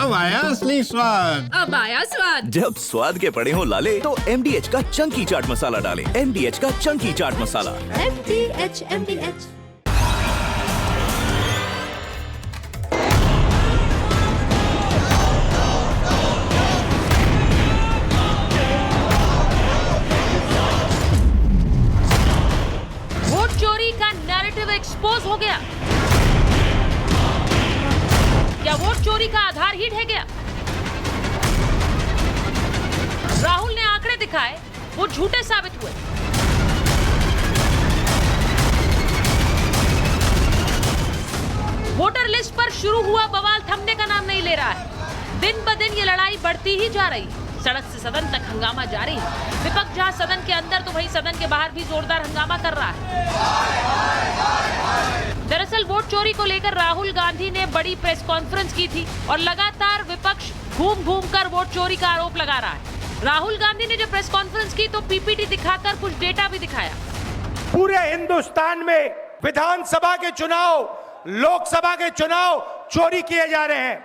अब आया असली स्वाद। अब आया स्वाद। जब स्वाद के पड़े हो लाले तो MDH का चंकी चाट मसाला डालें। MDH का चंकी चाट मसाला। MDH। वोट चोरी का नैरेटिव एक्सपोज हो गया। क्या वोट चोरी का आधार ही ढह गया? राहुल ने आंकड़े दिखाए, वो झूठे साबित हुए। वोटर लिस्ट पर शुरू हुआ बवाल थमने का नाम नहीं ले रहा है। दिन ब दिन ये लड़ाई बढ़ती ही जा रही है। सड़क से सदन तक हंगामा जारी है। विपक्ष जहां सदन के अंदर तो वहीं सदन के बाहर भी जोरदार हंगामा कर रहा है। दरअसल वोट चोरी को लेकर राहुल गांधी ने बड़ी प्रेस कॉन्फ्रेंस की थी और लगातार विपक्ष घूम घूम कर वोट चोरी का आरोप लगा रहा है। राहुल गांधी ने जब प्रेस कॉन्फ्रेंस की तो पीपीटी दिखाकर कुछ डेटा भी दिखाया। पूरे हिंदुस्तान में विधानसभा के चुनाव, लोकसभा के चुनाव चोरी किए जा रहे हैं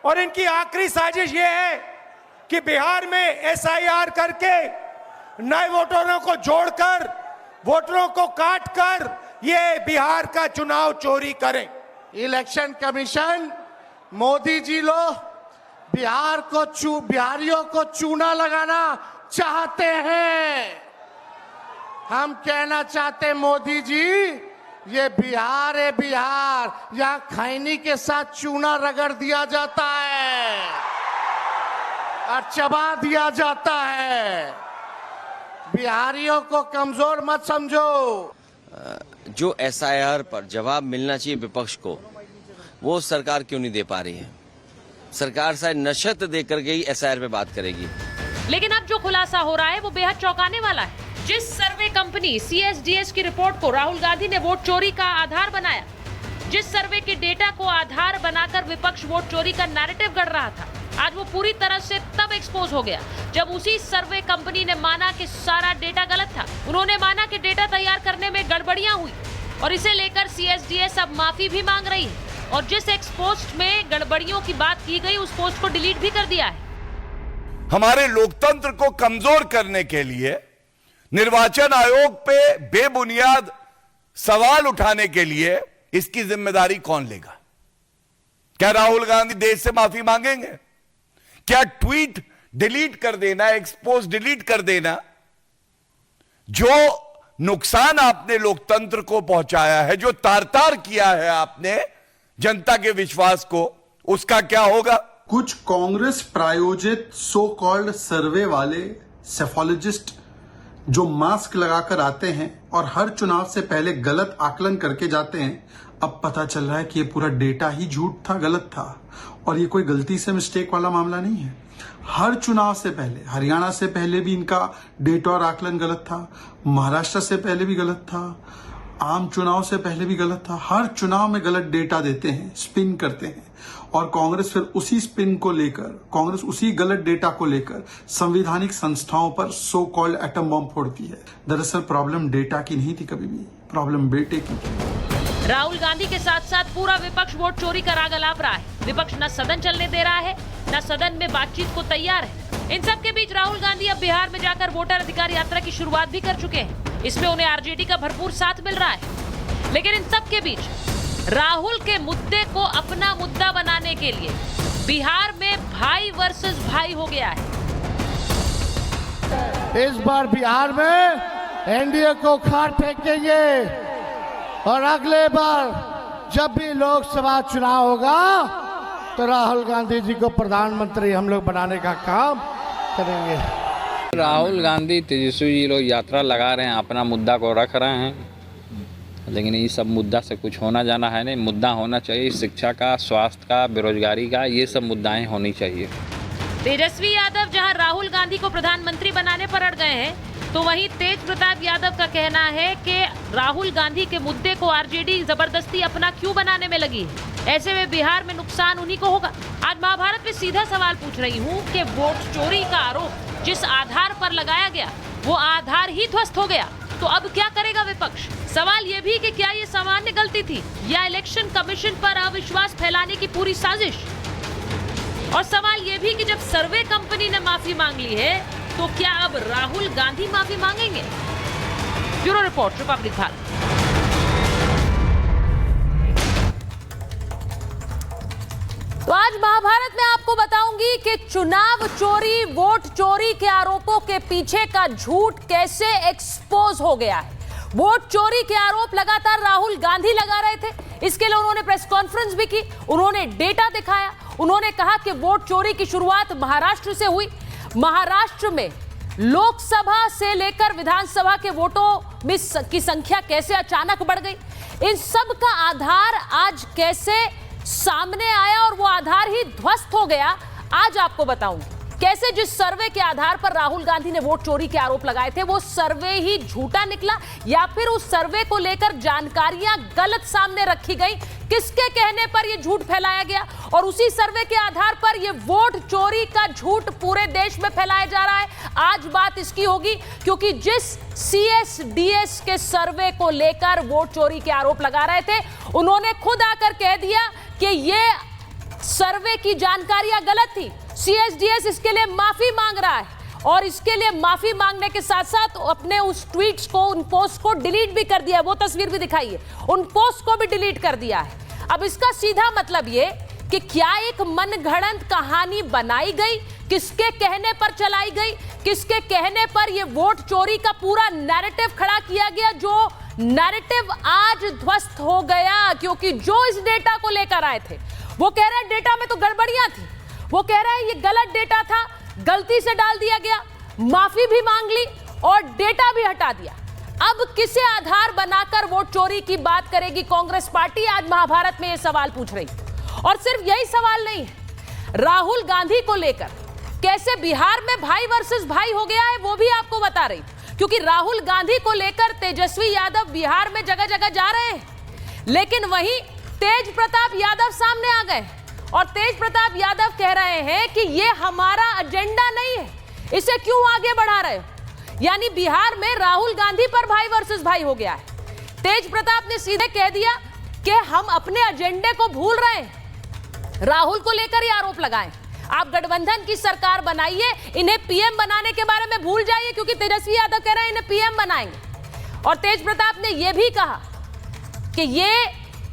और इनकी आखिरी साजिश ये है कि बिहार में SIR करके नए वोटरों को जोड़कर, वोटरों को काटकर ये बिहार का चुनाव चोरी करें। इलेक्शन कमीशन, मोदी जी लोग बिहारियों को चूना लगाना चाहते हैं। हम कहना चाहते मोदी जी, ये बिहार है, बिहार यहाँ खैनी के साथ चूना रगड़ दिया जाता है और चबा दिया जाता है। बिहारियों को कमजोर मत समझो। जो SIR पर जवाब मिलना चाहिए विपक्ष को, वो सरकार क्यों नहीं दे पा रही है? सरकार शायद नशत देकर के ही SIR पे बात करेगी। लेकिन अब जो खुलासा हो रहा है वो बेहद चौंकाने वाला है। जिस सर्वे कंपनी CSDS की रिपोर्ट को राहुल गांधी ने वोट चोरी का आधार बनाया, जिस सर्वे के डेटा को आधार बनाकर विपक्ष वोट चोरी का नैरेटिव गढ़ रहा था, आज वो पूरी तरह से तब एक्सपोज हो गया जब उसी सर्वे कंपनी ने माना कि सारा डेटा गलत था। उन्होंने माना कि डेटा तैयार करने में गड़बड़ियां हुई और इसे लेकर CSDS अब माफी भी मांग रही है और जिस पोस्ट में गड़बड़ियों की बात की गई उस पोस्ट को डिलीट भी कर दिया है। हमारे लोकतंत्र को कमजोर करने के लिए, निर्वाचन आयोग पे बेबुनियाद सवाल उठाने के लिए इसकी जिम्मेदारी कौन लेगा? क्या राहुल गांधी देश से माफी मांगेंगे? क्या ट्वीट डिलीट कर देना, एक्सपोज डिलीट कर देना, जो नुकसान आपने लोकतंत्र को पहुंचाया है, जो तार-तार किया है आपने जनता के विश्वास को, उसका क्या होगा? कुछ कांग्रेस प्रायोजित सो कॉल्ड सर्वे वाले सेफोलॉजिस्ट जो मास्क लगाकर आते हैं और हर चुनाव से पहले गलत आकलन करके जाते हैं, अब पता चल रहा है कि ये पूरा डेटा ही झूठ था, गलत था और ये कोई गलती से मिस्टेक वाला मामला नहीं है। हर चुनाव से पहले, हरियाणा से पहले भी इनका डेटा और आकलन गलत था, महाराष्ट्र से पहले भी गलत था, आम चुनाव से पहले भी गलत था। हर चुनाव में गलत डेटा देते हैं, स्पिन करते हैं और कांग्रेस फिर उसी स्पिन को लेकर, कांग्रेस उसी गलत डेटा को लेकर संवैधानिक संस्थाओं पर सो कॉल्ड एटम बम फोड़ती है। दरअसल प्रॉब्लम डेटा की नहीं थी, कभी भी प्रॉब्लम बेटे की थी। राहुल गांधी के साथ साथ पूरा विपक्ष वोट चोरी का राग अलाप रहा है। विपक्ष न सदन चलने दे रहा है, न सदन में बातचीत को तैयार है। इन सब के बीच राहुल गांधी अब बिहार में जाकर वोटर अधिकार यात्रा की शुरुआत भी कर चुके हैं। इसमें उन्हें RJD का भरपूर साथ मिल रहा है। लेकिन इन सब के बीच राहुल के मुद्दे को अपना मुद्दा बनाने के लिए बिहार में भाई वर्सेस भाई हो गया है। इस बार बिहार में NDA को खाट फेंकेंगे और अगले बार जब भी लोकसभा चुनाव होगा तो राहुल गांधी जी को प्रधानमंत्री हम लोग बनाने का काम करेंगे। राहुल गांधी, तेजस्वी जी लोग यात्रा लगा रहे हैं, अपना मुद्दा को रख रहे हैं, लेकिन ये सब मुद्दा से कुछ होना जाना है नहीं। मुद्दा होना चाहिए शिक्षा का, स्वास्थ्य का, बेरोजगारी का, ये सब मुद्दाएं होनी चाहिए। तेजस्वी यादव जहां राहुल गांधी को प्रधानमंत्री बनाने पर अड़ गए हैं, तो वहीं तेज प्रताप यादव का कहना है कि राहुल गांधी के मुद्दे को RJD जबरदस्ती अपना क्यों बनाने में लगी है। ऐसे में बिहार में नुकसान उन्हीं को होगा। आज महाभारत में सीधा सवाल पूछ रही हूँ कि वोट चोरी का आरोप जिस आधार पर लगाया गया वो आधार ही ध्वस्त हो गया, तो अब क्या करेगा विपक्ष? सवाल ये भी कि क्या ये सामान्य गलती थी या इलेक्शन कमीशन पर अविश्वास फैलाने की पूरी साजिश? और सवाल यह भी कि जब सर्वे कंपनी ने माफी मांग ली है तो क्या अब राहुल गांधी माफी मांगेंगे? Bureau report, Republic Bharat. तो आज महाभारत में आपको बताऊंगी कि चुनाव चोरी, वोट चोरी के आरोपों के पीछे का झूठ कैसे एक्सपोज हो गया है। वोट चोरी के आरोप लगातार राहुल गांधी लगा रहे थे, इसके लिए उन्होंने प्रेस कॉन्फ्रेंस भी की, उन्होंने डेटा दिखाया, उन्होंने कहा कि वोट चोरी की शुरुआत महाराष्ट्र से हुई। महाराष्ट्र में लोकसभा से लेकर विधानसभा के वोटों में की संख्या कैसे अचानक बढ़ गई, इन सब का आधार आज कैसे सामने आया और वो आधार ही ध्वस्त हो गया, आज आपको बताऊंगी। कैसे जिस सर्वे के आधार पर राहुल गांधी ने वोट चोरी के आरोप लगाए थे वो सर्वे ही झूठा निकला या फिर उस सर्वे को लेकर जानकारियां गलत सामने रखी गई, किसके कहने पर यह झूठ फैलाया गया और उसी सर्वे के आधार पर यह वोट चोरी का झूठ पूरे देश में फैलाया जा रहा है। आज बात इसकी होगी क्योंकि जिस CSDS के सर्वे को लेकर वोट चोरी के आरोप लगा रहे थे उन्होंने खुद आकर कह दिया कि यह सर्वे की जानकारियां गलत थी। CSDS इसके लिए माफी मांग रहा है और इसके लिए माफी मांगने के साथ साथ अपने उस ट्वीट्स को, उन पोस्ट को डिलीट भी कर दिया, वो तस्वीर भी दिखाई है, उन पोस्ट को भी डिलीट कर दिया है। अब इसका सीधा मतलब ये कि क्या एक मनगढ़ंत कहानी बनाई गई, किसके कहने पर चलाई गई, किसके कहने पर यह वोट चोरी का पूरा नैरेटिव खड़ा किया गया, जो नैरेटिव आज ध्वस्त हो गया क्योंकि जो इस डेटा को लेकर आए थे वो कह रहे हैं डेटा में तो गड़बड़ियां थी, वो कह रहे हैं ये गलत डेटा था, गलती से डाल दिया गया, माफी भी मांग ली और डेटा भी हटा दिया। अब किसे आधार बनाकर वोट चोरी की बात करेगी कांग्रेस पार्टी, आज महाभारत में यह सवाल पूछ रही। और सिर्फ यही सवाल नहीं है, राहुल गांधी को लेकर कैसे बिहार में भाई वर्सेस भाई हो गया है वो भी आपको बता रही, क्योंकि राहुल गांधी को लेकर तेजस्वी यादव बिहार में जगह जगह जा रहे हैं, लेकिन वहीं तेज प्रताप यादव सामने आ गए और तेज प्रताप यादव कह रहे हैं कि ये हमारा एजेंडा नहीं है, इसे क्यों आगे बढ़ा रहे हो। यानी बिहार में राहुल गांधी पर भाई वर्सेस भाई हो गया है। तेज प्रताप ने सीधे कह दिया कि हम अपने एजेंडे को भूल रहे हैं, राहुल को लेकर ये आरोप लगाएं। आप गठबंधन की सरकार बनाइए, इन्हें पीएम बनाने के बारे में भूल जाइए क्योंकि तेजस्वी यादव कह रहे हैं इन्हें पीएम बनाएंगे। और तेज प्रताप ने यह भी कहा कि ये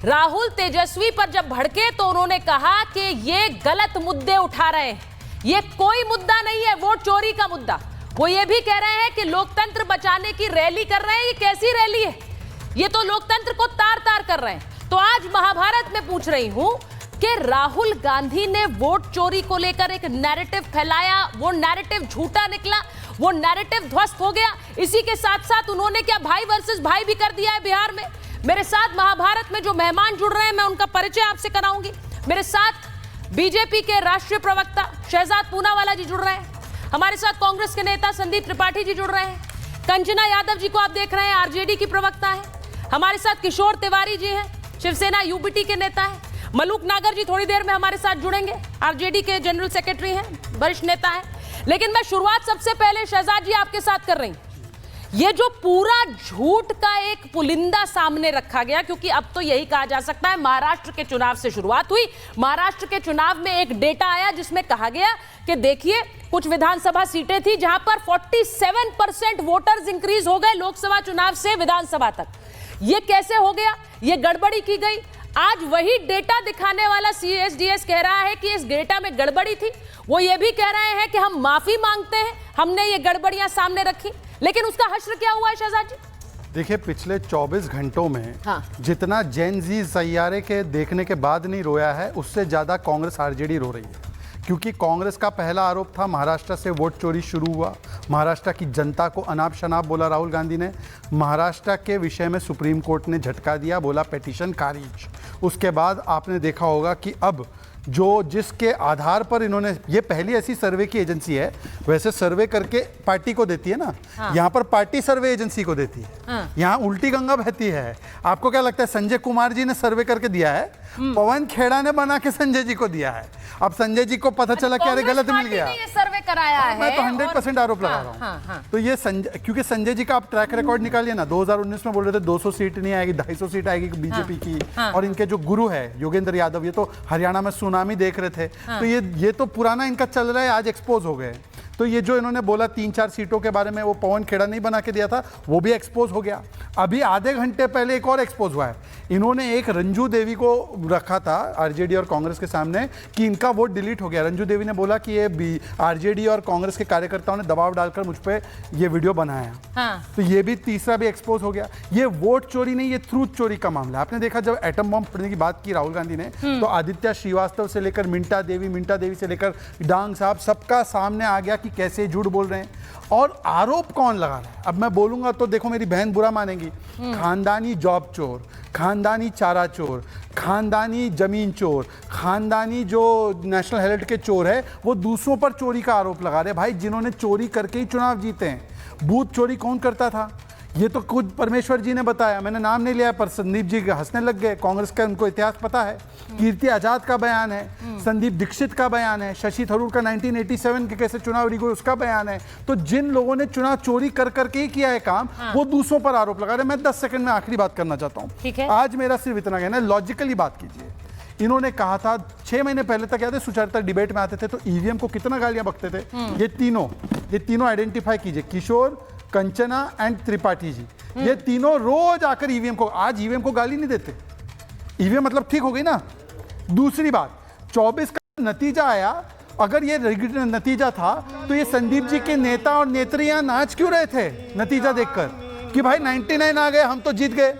राहुल तेजस्वी पर जब भड़के तो उन्होंने कहा कि ये गलत मुद्दे उठा रहे हैं, ये कोई मुद्दा नहीं है वोट चोरी का मुद्दा। वो ये भी कह रहे हैं कि लोकतंत्र बचाने की रैली कर रहे हैं, ये कैसी रैली है, ये तो लोकतंत्र को तार तार कर रहे हैं। तो आज महाभारत में पूछ रही हूं कि राहुल गांधी ने वोट चोरी को लेकर एक नैरेटिव फैलाया, वो नैरेटिव झूठा निकला, वो नैरेटिव ध्वस्त हो गया। इसी के साथ साथ उन्होंने क्या भाई वर्सेस भाई भी कर दिया है बिहार में। मेरे साथ महाभारत में जो मेहमान जुड़ रहे हैं मैं उनका परिचय आपसे कराऊंगी। मेरे साथ बीजेपी के राष्ट्रीय प्रवक्ता शहजाद पूनावाला जी जुड़ रहे हैं, हमारे साथ कांग्रेस के नेता संदीप त्रिपाठी जी जुड़ रहे हैं, कंचना यादव जी को आप देख रहे हैं आरजेडी की प्रवक्ता है, हमारे साथ किशोर तिवारी जी हैं, शिवसेना यूबीटी के नेता हैं, मलूक नागर जी थोड़ी देर में हमारे साथ जुड़ेंगे, आरजेडी के जनरल सेक्रेटरी हैं, वरिष्ठ नेता हैं। लेकिन मैं शुरुआत सबसे पहले शहजाद जी आपके साथ कर रही हूं। ये जो पूरा झूठ का एक पुलिंदा सामने रखा गया, क्योंकि अब तो यही कहा जा सकता है महाराष्ट्र के चुनाव से शुरुआत हुई। महाराष्ट्र के चुनाव में एक डेटा आया जिसमें कहा गया कि देखिए कुछ विधानसभा सीटें थी जहां पर 47% वोटर्स इंक्रीज हो गए लोकसभा चुनाव से विधानसभा तक। ये कैसे हो गया, ये गड़बड़ी की गई। आज वही डेटा दिखाने वाला CSDS कह रहा है कि इस डेटा में गड़बड़ी थी। वो ये भी कह रहे हैं कि हम माफी मांगते हैं, हमने ये गड़बड़ियां सामने रखी। लेकिन उसका हश्र क्या हुआ है शहजाद जी? देखिए पिछले 24 घंटों में जितना जेन जी सैयारे के देखने के बाद नहीं रोया है, उससे ज़्यादा कांग्रेस आरजेडी रो रही है। क्योंकि कांग्रेस का पहला आरोप था महाराष्ट्र से वोट चोरी शुरू हुआ, महाराष्ट्र की जनता को अनाप शनाप बोला राहुल गांधी ने, महाराष्ट्र के विषय में सुप्रीम कोर्ट ने झटका दिया, बोला पिटीशन खारिज। उसके बाद आपने देखा होगा कि अब जो जिसके आधार पर इन्होंने, ये पहली ऐसी सर्वे की एजेंसी है, वैसे सर्वे करके पार्टी को देती है ना, यहाँ पर पार्टी सर्वे एजेंसी को देती है, यहाँ उल्टी गंगा बहती है। आपको क्या लगता है संजय कुमार जी ने सर्वे करके दिया है, पवन खेड़ा ने बना के संजय जी को दिया है। अब संजय जी को पता चला कि अरे गलत मिल गया। ये सर्वे कराया है। मैं तो 100% आरोप लगा रहा हूँ। हाँ। तो ये संजय, क्योंकि संजय जी का आप ट्रैक रिकॉर्ड निकालिए ना, 2019 में बोल रहे थे 200 सीट नहीं आएगी, 250 सीट आएगी बीजेपी की, और इनके जो गुरु है योगेंद्र यादव, ये तो हरियाणा में सुनामी देख रहे थे। तो ये तो पुराना इनका चल रहा है, आज एक्सपोज हो गए। तो ये जो इन्होंने बोला 3-4 सीटों के बारे में, वो पवन खेड़ा नहीं बना के दिया था, वो भी एक्सपोज हो गया। अभी आधे घंटे पहले एक और एक्सपोज हुआ है। इन्होंने एक रंजू देवी को रखा था आरजेडी और कांग्रेस के सामने कि इनका वोट डिलीट हो गया। रंजू देवी ने बोला कि ये आरजेडी और कांग्रेस के कार्यकर्ताओं ने दबाव डालकर मुझ पे ये वीडियो बनाया। तो ये भी तीसरा भी एक्सपोज हो गया। ये वोट चोरी नहीं, ये ट्रूथ चोरी का मामला। आपने देखा जब एटम बम फोड़ने की बात की राहुल गांधी ने, तो आदित्य श्रीवास्तव से लेकर मिंटा देवी से लेकर डांग साहब, सबका सामने आ गया कि कैसे झूठ बोल रहे हैं और आरोप कौन लगा रहा है। अब मैं बोलूंगा तो देखो मेरी बहन बुरा मानेगी। खानदानी जॉब चोर, खानदानी चारा चोर, खानदानी जमीन चोर, खानदानी जो नेशनल हेरिटेज के चोर है, वो दूसरों पर चोरी का आरोप लगा रहे हैं। भाई जिन्होंने चोरी करके ही चुनाव जीते हैं। बूथ चोरी कौन करता था, ये तो खुद परमेश्वर जी ने बताया, मैंने नाम नहीं लिया, पर संदीप जी हंसने लग गए। कांग्रेस का उनको इतिहास पता है। कीर्ति आजाद का बयान है, संदीप दीक्षित का बयान है, शशि थरूर का 1987 के कैसे चुनाव रिगो उसका बयान है। तो जिन लोगों ने चुनाव चोरी कर करके ही किया है काम, वो दूसरों पर आरोप लगा रहे। मैं 10 सेकंड में आखिरी बात करना चाहता हूँ। आज मेरा सिर्फ इतना कहना है, लॉजिकली बात कीजिए। इन्होंने कहा था 6 महीने पहले तक, याद है सुचरिता डिबेट में आते थे तो ईवीएम को कितना गालियां बकते थे। ये तीनों आइडेंटिफाई कीजिए, किशोर, कंचना एंड त्रिपाठी जी, ये तीनों रोज आकर ईवीएम को, आज ईवीएम को गाली नहीं देते। ईवीएम मतलब ठीक हो गई ना। दूसरी बात, 24 का नतीजा आया, अगर ये नतीजा था तो ये संदीप जी के नेता और नेत्रियां नाच क्यों रहे थे नतीजा देखकर कि भाई 99 आ गए, हम तो जीत गए।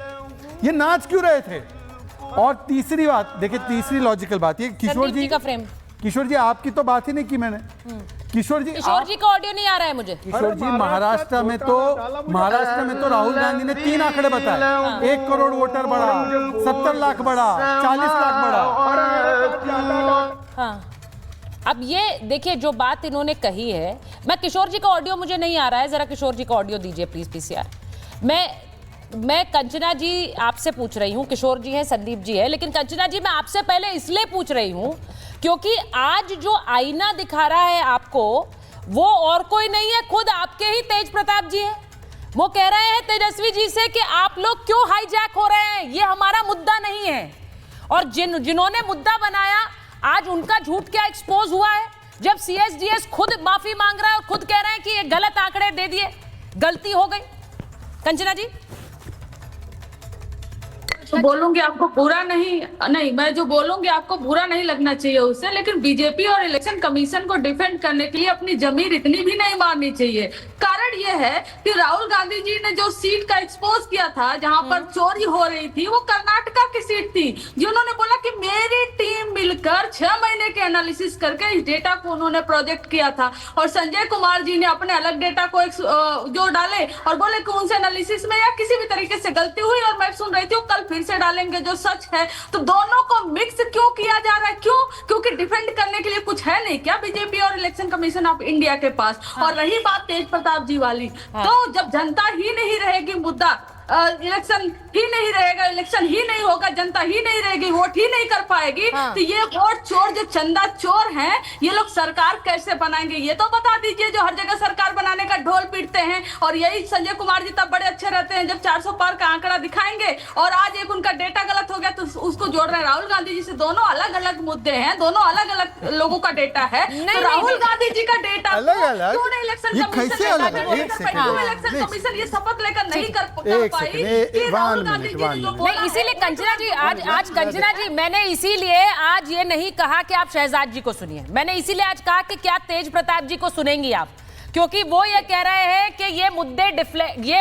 ये नाच क्यों रहे थे। और तीसरी बात देखिए, तीसरी लॉजिकल बात, ये किशोर जी का फ्रेम, किशोर जी आपकी तो बात ही नहीं की मैंने। किशोर जी का ऑडियो नहीं आ रहा है मुझे। किशोर जी महाराष्ट्र में तो राहुल गांधी ने 3 आंकड़े बताए, 1 करोड़ वोटर बढ़ा, 70 लाख बढ़ा, 40 लाख बढ़ा। हाँ, अब ये देखिए जो बात इन्होंने कही है, मैं किशोर जी का ऑडियो मुझे नहीं आ रहा है, जरा किशोर जी का ऑडियो दीजिए प्लीज पीसीआर। मैं कंचना जी आपसे पूछ रही हूँ, किशोर जी है, संदीप जी है, लेकिन कंचना जी मैं आपसे पहले इसलिए पूछ रही हूँ क्योंकि आज जो आईना दिखा रहा है आपको, वो और कोई नहीं है, खुद आपके ही तेज प्रताप जी है। वो कह रहे हैं तेजस्वी जी से कि आप लोग क्यों हाईजैक हो रहे हैं, ये हमारा मुद्दा नहीं है। और जिन्होंने मुद्दा बनाया, आज उनका झूठ क्या एक्सपोज हुआ है, जब सीएसडीएस खुद माफी मांग रहा है और खुद कह रहे हैं कि ये गलत आंकड़े दे दिए, गलती हो गई। कंचना जी तो बोलूंगी आपको बुरा नहीं, मैं जो बोलूंगी आपको बुरा नहीं लगना चाहिए उससे, लेकिन बीजेपी और इलेक्शन कमीशन को डिफेंड करने के लिए अपनी जमीर इतनी भी नहीं मारनी चाहिए। कारण ये है कि राहुल गांधी जी ने जो सीट का एक्सपोज किया था, जहां पर चोरी हो रही थी, वो कर्नाटका की सीट थी, जिन्होंने बोला कि मेरी टीम मिलकर 6 महीने के एनालिसिस करके इस डेटा को उन्होंने प्रोजेक्ट किया था। और संजय कुमार जी ने अपने अलग डेटा को जो डाले और बोले कि उनसे एनालिसिस में या किसी भी तरीके से गलती हुई, और मैं सुन रही थी कल फिर से डालेंगे जो सच है। तो दोनों को मिक्स क्यों किया जा रहा है, क्यों? क्योंकि डिफेंड करने के लिए कुछ है नहीं क्या बीजेपी और इलेक्शन कमीशन ऑफ इंडिया के पास? और रही बात तेज प्रताप जी वाली, तो जब जनता ही नहीं रहेगी, मुद्दा इलेक्शन ही नहीं रहेगा, इलेक्शन ही नहीं होगा, जनता ही नहीं रहेगी, वोट ही नहीं कर पाएगी, तो ये वोट चोर जो चंदा चोर हैं, ये लोग सरकार कैसे बनाएंगे ये तो बता दीजिए, जो हर जगह सरकार बनाने का ढोल पीटते हैं। और यही संजय कुमार जी तब बड़े अच्छे रहते हैं जब 400 पार का आंकड़ा दिखाएंगे, और आज एक उनका डेटा गलत हो गया तो उसको जोड़ रहे हैं राहुल गांधी जी से। दोनों अलग अलग मुद्दे हैं, दोनों अलग अलग लोगों का डेटा है। तो राहुल गांधी जी का डेटा इलेक्शन कमीशन ये शपथ लेकर नहीं कर नहीं, इसीलिए कंचना जी आज कंचना जी मैंने इसीलिए आज ये नहीं कहा कि आप शहजाद जी को सुनिए, मैंने इसीलिए आज कहा कि क्या तेज प्रताप जी को सुनेंगी आप, क्योंकि वो ये कह रहे हैं कि ये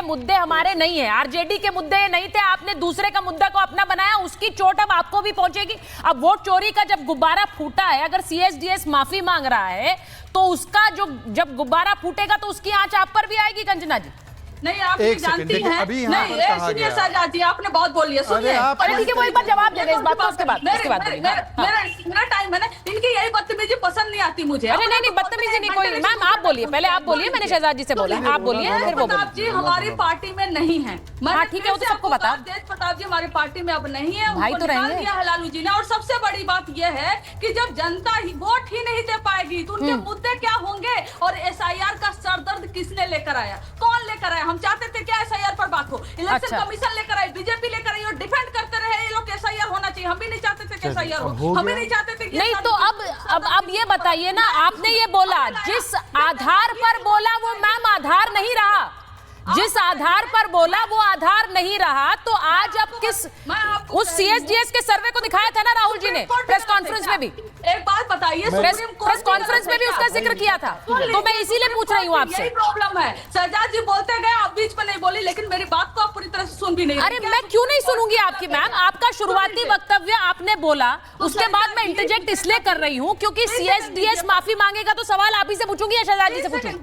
मुद्दे हमारे नहीं है, आरजेडी के मुद्दे ये नहीं थे, आपने दूसरे का मुद्दा को अपना बनाया, उसकी चोट अब आपको भी पहुंचेगी। अब वोट चोरी का जब गुब्बारा फूटा है, अगर सीएसडीएस माफी मांग रहा है तो उसका जब गुब्बारा फूटेगा तो उसकी आंच आप पर भी आएगी। कंचना जी नहीं, आप जानती हैं, नहीं सुनिए शहजाद जी, आपने बहुत बोल लिया, सुनिए। अरे ठीक है, वो एक बार जवाब दे दे इस बात को, उसके बाद मेरा टाइम है ना, इनकी यही बदतमीजी पसंद नहीं आती मुझे। अरे नहीं बदतमीजी नहीं कोई, मैम आप बोलिए, पहले आप बोलिए, मैंने शहजाद जी से बोला, आप बोलिए फिर वो बोलिए। जी हमारी पार्टी में नहीं है, हाँ ठीक है, वो तो सबको पता। तेज प्रताप जी हमारी पार्टी में अब नहीं है, भाई तो रहेंगे लालू जी ने। और सबसे बड़ी बात यह है कि जब जनता ही वोट ही नहीं दे पाएगी तो उनके मुद्दे क्या होंगे, और SIR का सरदर्द किसने लेकर आया, कौन लेकर आया? हम चाहते थे क्या SIR पर बात हो, इलेक्शन कमीशन लेकर आई, बीजेपी लेकर आई और डिफेंड करते रहे ये लोग SIR होना चाहिए। हम भी नहीं चाहते थे कि SIR हो, हम भी नहीं चाहते थे कि नहीं। तो अब ये बताइए ना, आपने ये बोला, जिस आधार पर बोला वो मैम आधार नहीं रहा, जिस आधार पर बोला वो आधार नहीं रहा, तो आज अब किस उस CSDS के सर्वे को दिखाया था ना राहुल जी ने प्रेस कॉन्फ्रेंस में भी। एक बात बताइए, प्रेस कॉन्फ्रेंस में भी उसका जिक्र किया था, तो मैं इसीलिए पूछ रही हूँ आपसे। यही प्रॉब्लम है, शहजाद जी बोलते गए, आप बीच में नहीं बोली, लेकिन मेरी बात को आप पूरी तरह से सुन भी नहीं। अरे मैं क्यों नहीं सुनूंगी आपकी मैम? आपका शुरुआती वक्तव्य आपने बोला, उसके बाद मैं इंटरजेक्ट इसलिए कर रही हूँ क्योंकि CSDS माफी मांगेगा तो सवाल आप ही से पूछूंगी या शहजाद जी से पूछूंगी?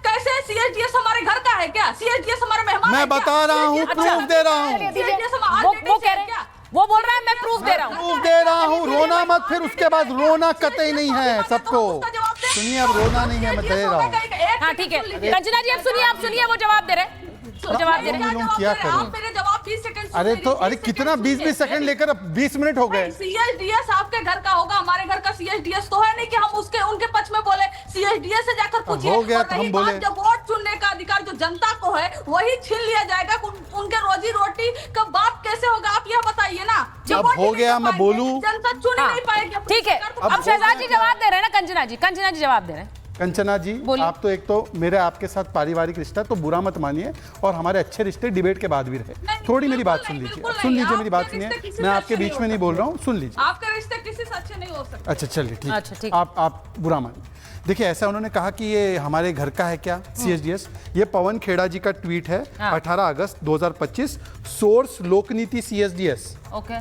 कैसे CSDS हमारे घर का है क्या? CSDS हमारे मेहमान मैं बता रहा हूँ, प्रूफ दे रहा हूँ। वो कह रहे हैं, वो बोल रहा है मैं प्रूफ दे रहा हूँ। प्रूफ दे रहा हूँ, रोना मत। फिर उसके बाद रोना कतई नहीं है सबको। सुनिए, अब रोना नहीं है, मैं दे रहा हूँ। हाँ ठीक है, कंचना जी आप सुनिए वो जवाब दे रहे, जवाब दे रहे हैं। क्या करें? मेरे जवाब 20 सेकंड। अरे कितना 20 सेकंड लेकर अब 20 मिनट हो गए। CSDS आपके घर का होगा, हमारे घर का CSDS तो है नहीं कि हम उनके पक्ष में बोले। CSDS से जाकर पूछिए। हो गया तो हम बोले। जब वोट चुनने का अधिकार जो जनता को है वही छीन लिया जाएगा, उनके रोजी रोटी का बात कैसे होगा? आप यह बताइए ना। अब हो गया, मैं बोलूं, जनता चुन नहीं पाएगी। ठीक है, अब शहजाद जी जवाब दे रहे हैं ना, कंचना जी जवाब दे रहे हैं। कंचना जी, आप तो एक तो मेरे आपके साथ पारिवारिक रिश्ता तो बुरा मत मानिए, और हमारे अच्छे रिश्ते डिबेट के बाद भी रहे। थोड़ी मेरी बात सुन लीजिए, मेरी बात सुनिए, मैं आपके बीच में नहीं बोल रहा हूँ, सुन लीजिए। आपके रिश्ते किसी से अच्छे नहीं हो सकते। अच्छा चलिए, ठीक, आप बुरा मानिए। देखिए, ऐसा उन्होंने कहा कि ये हमारे घर का है क्या CSDS। ये पवन खेड़ा जी का ट्वीट है, 18 अगस्त 2025, सोर्स लोकनीति CSDS। ओके,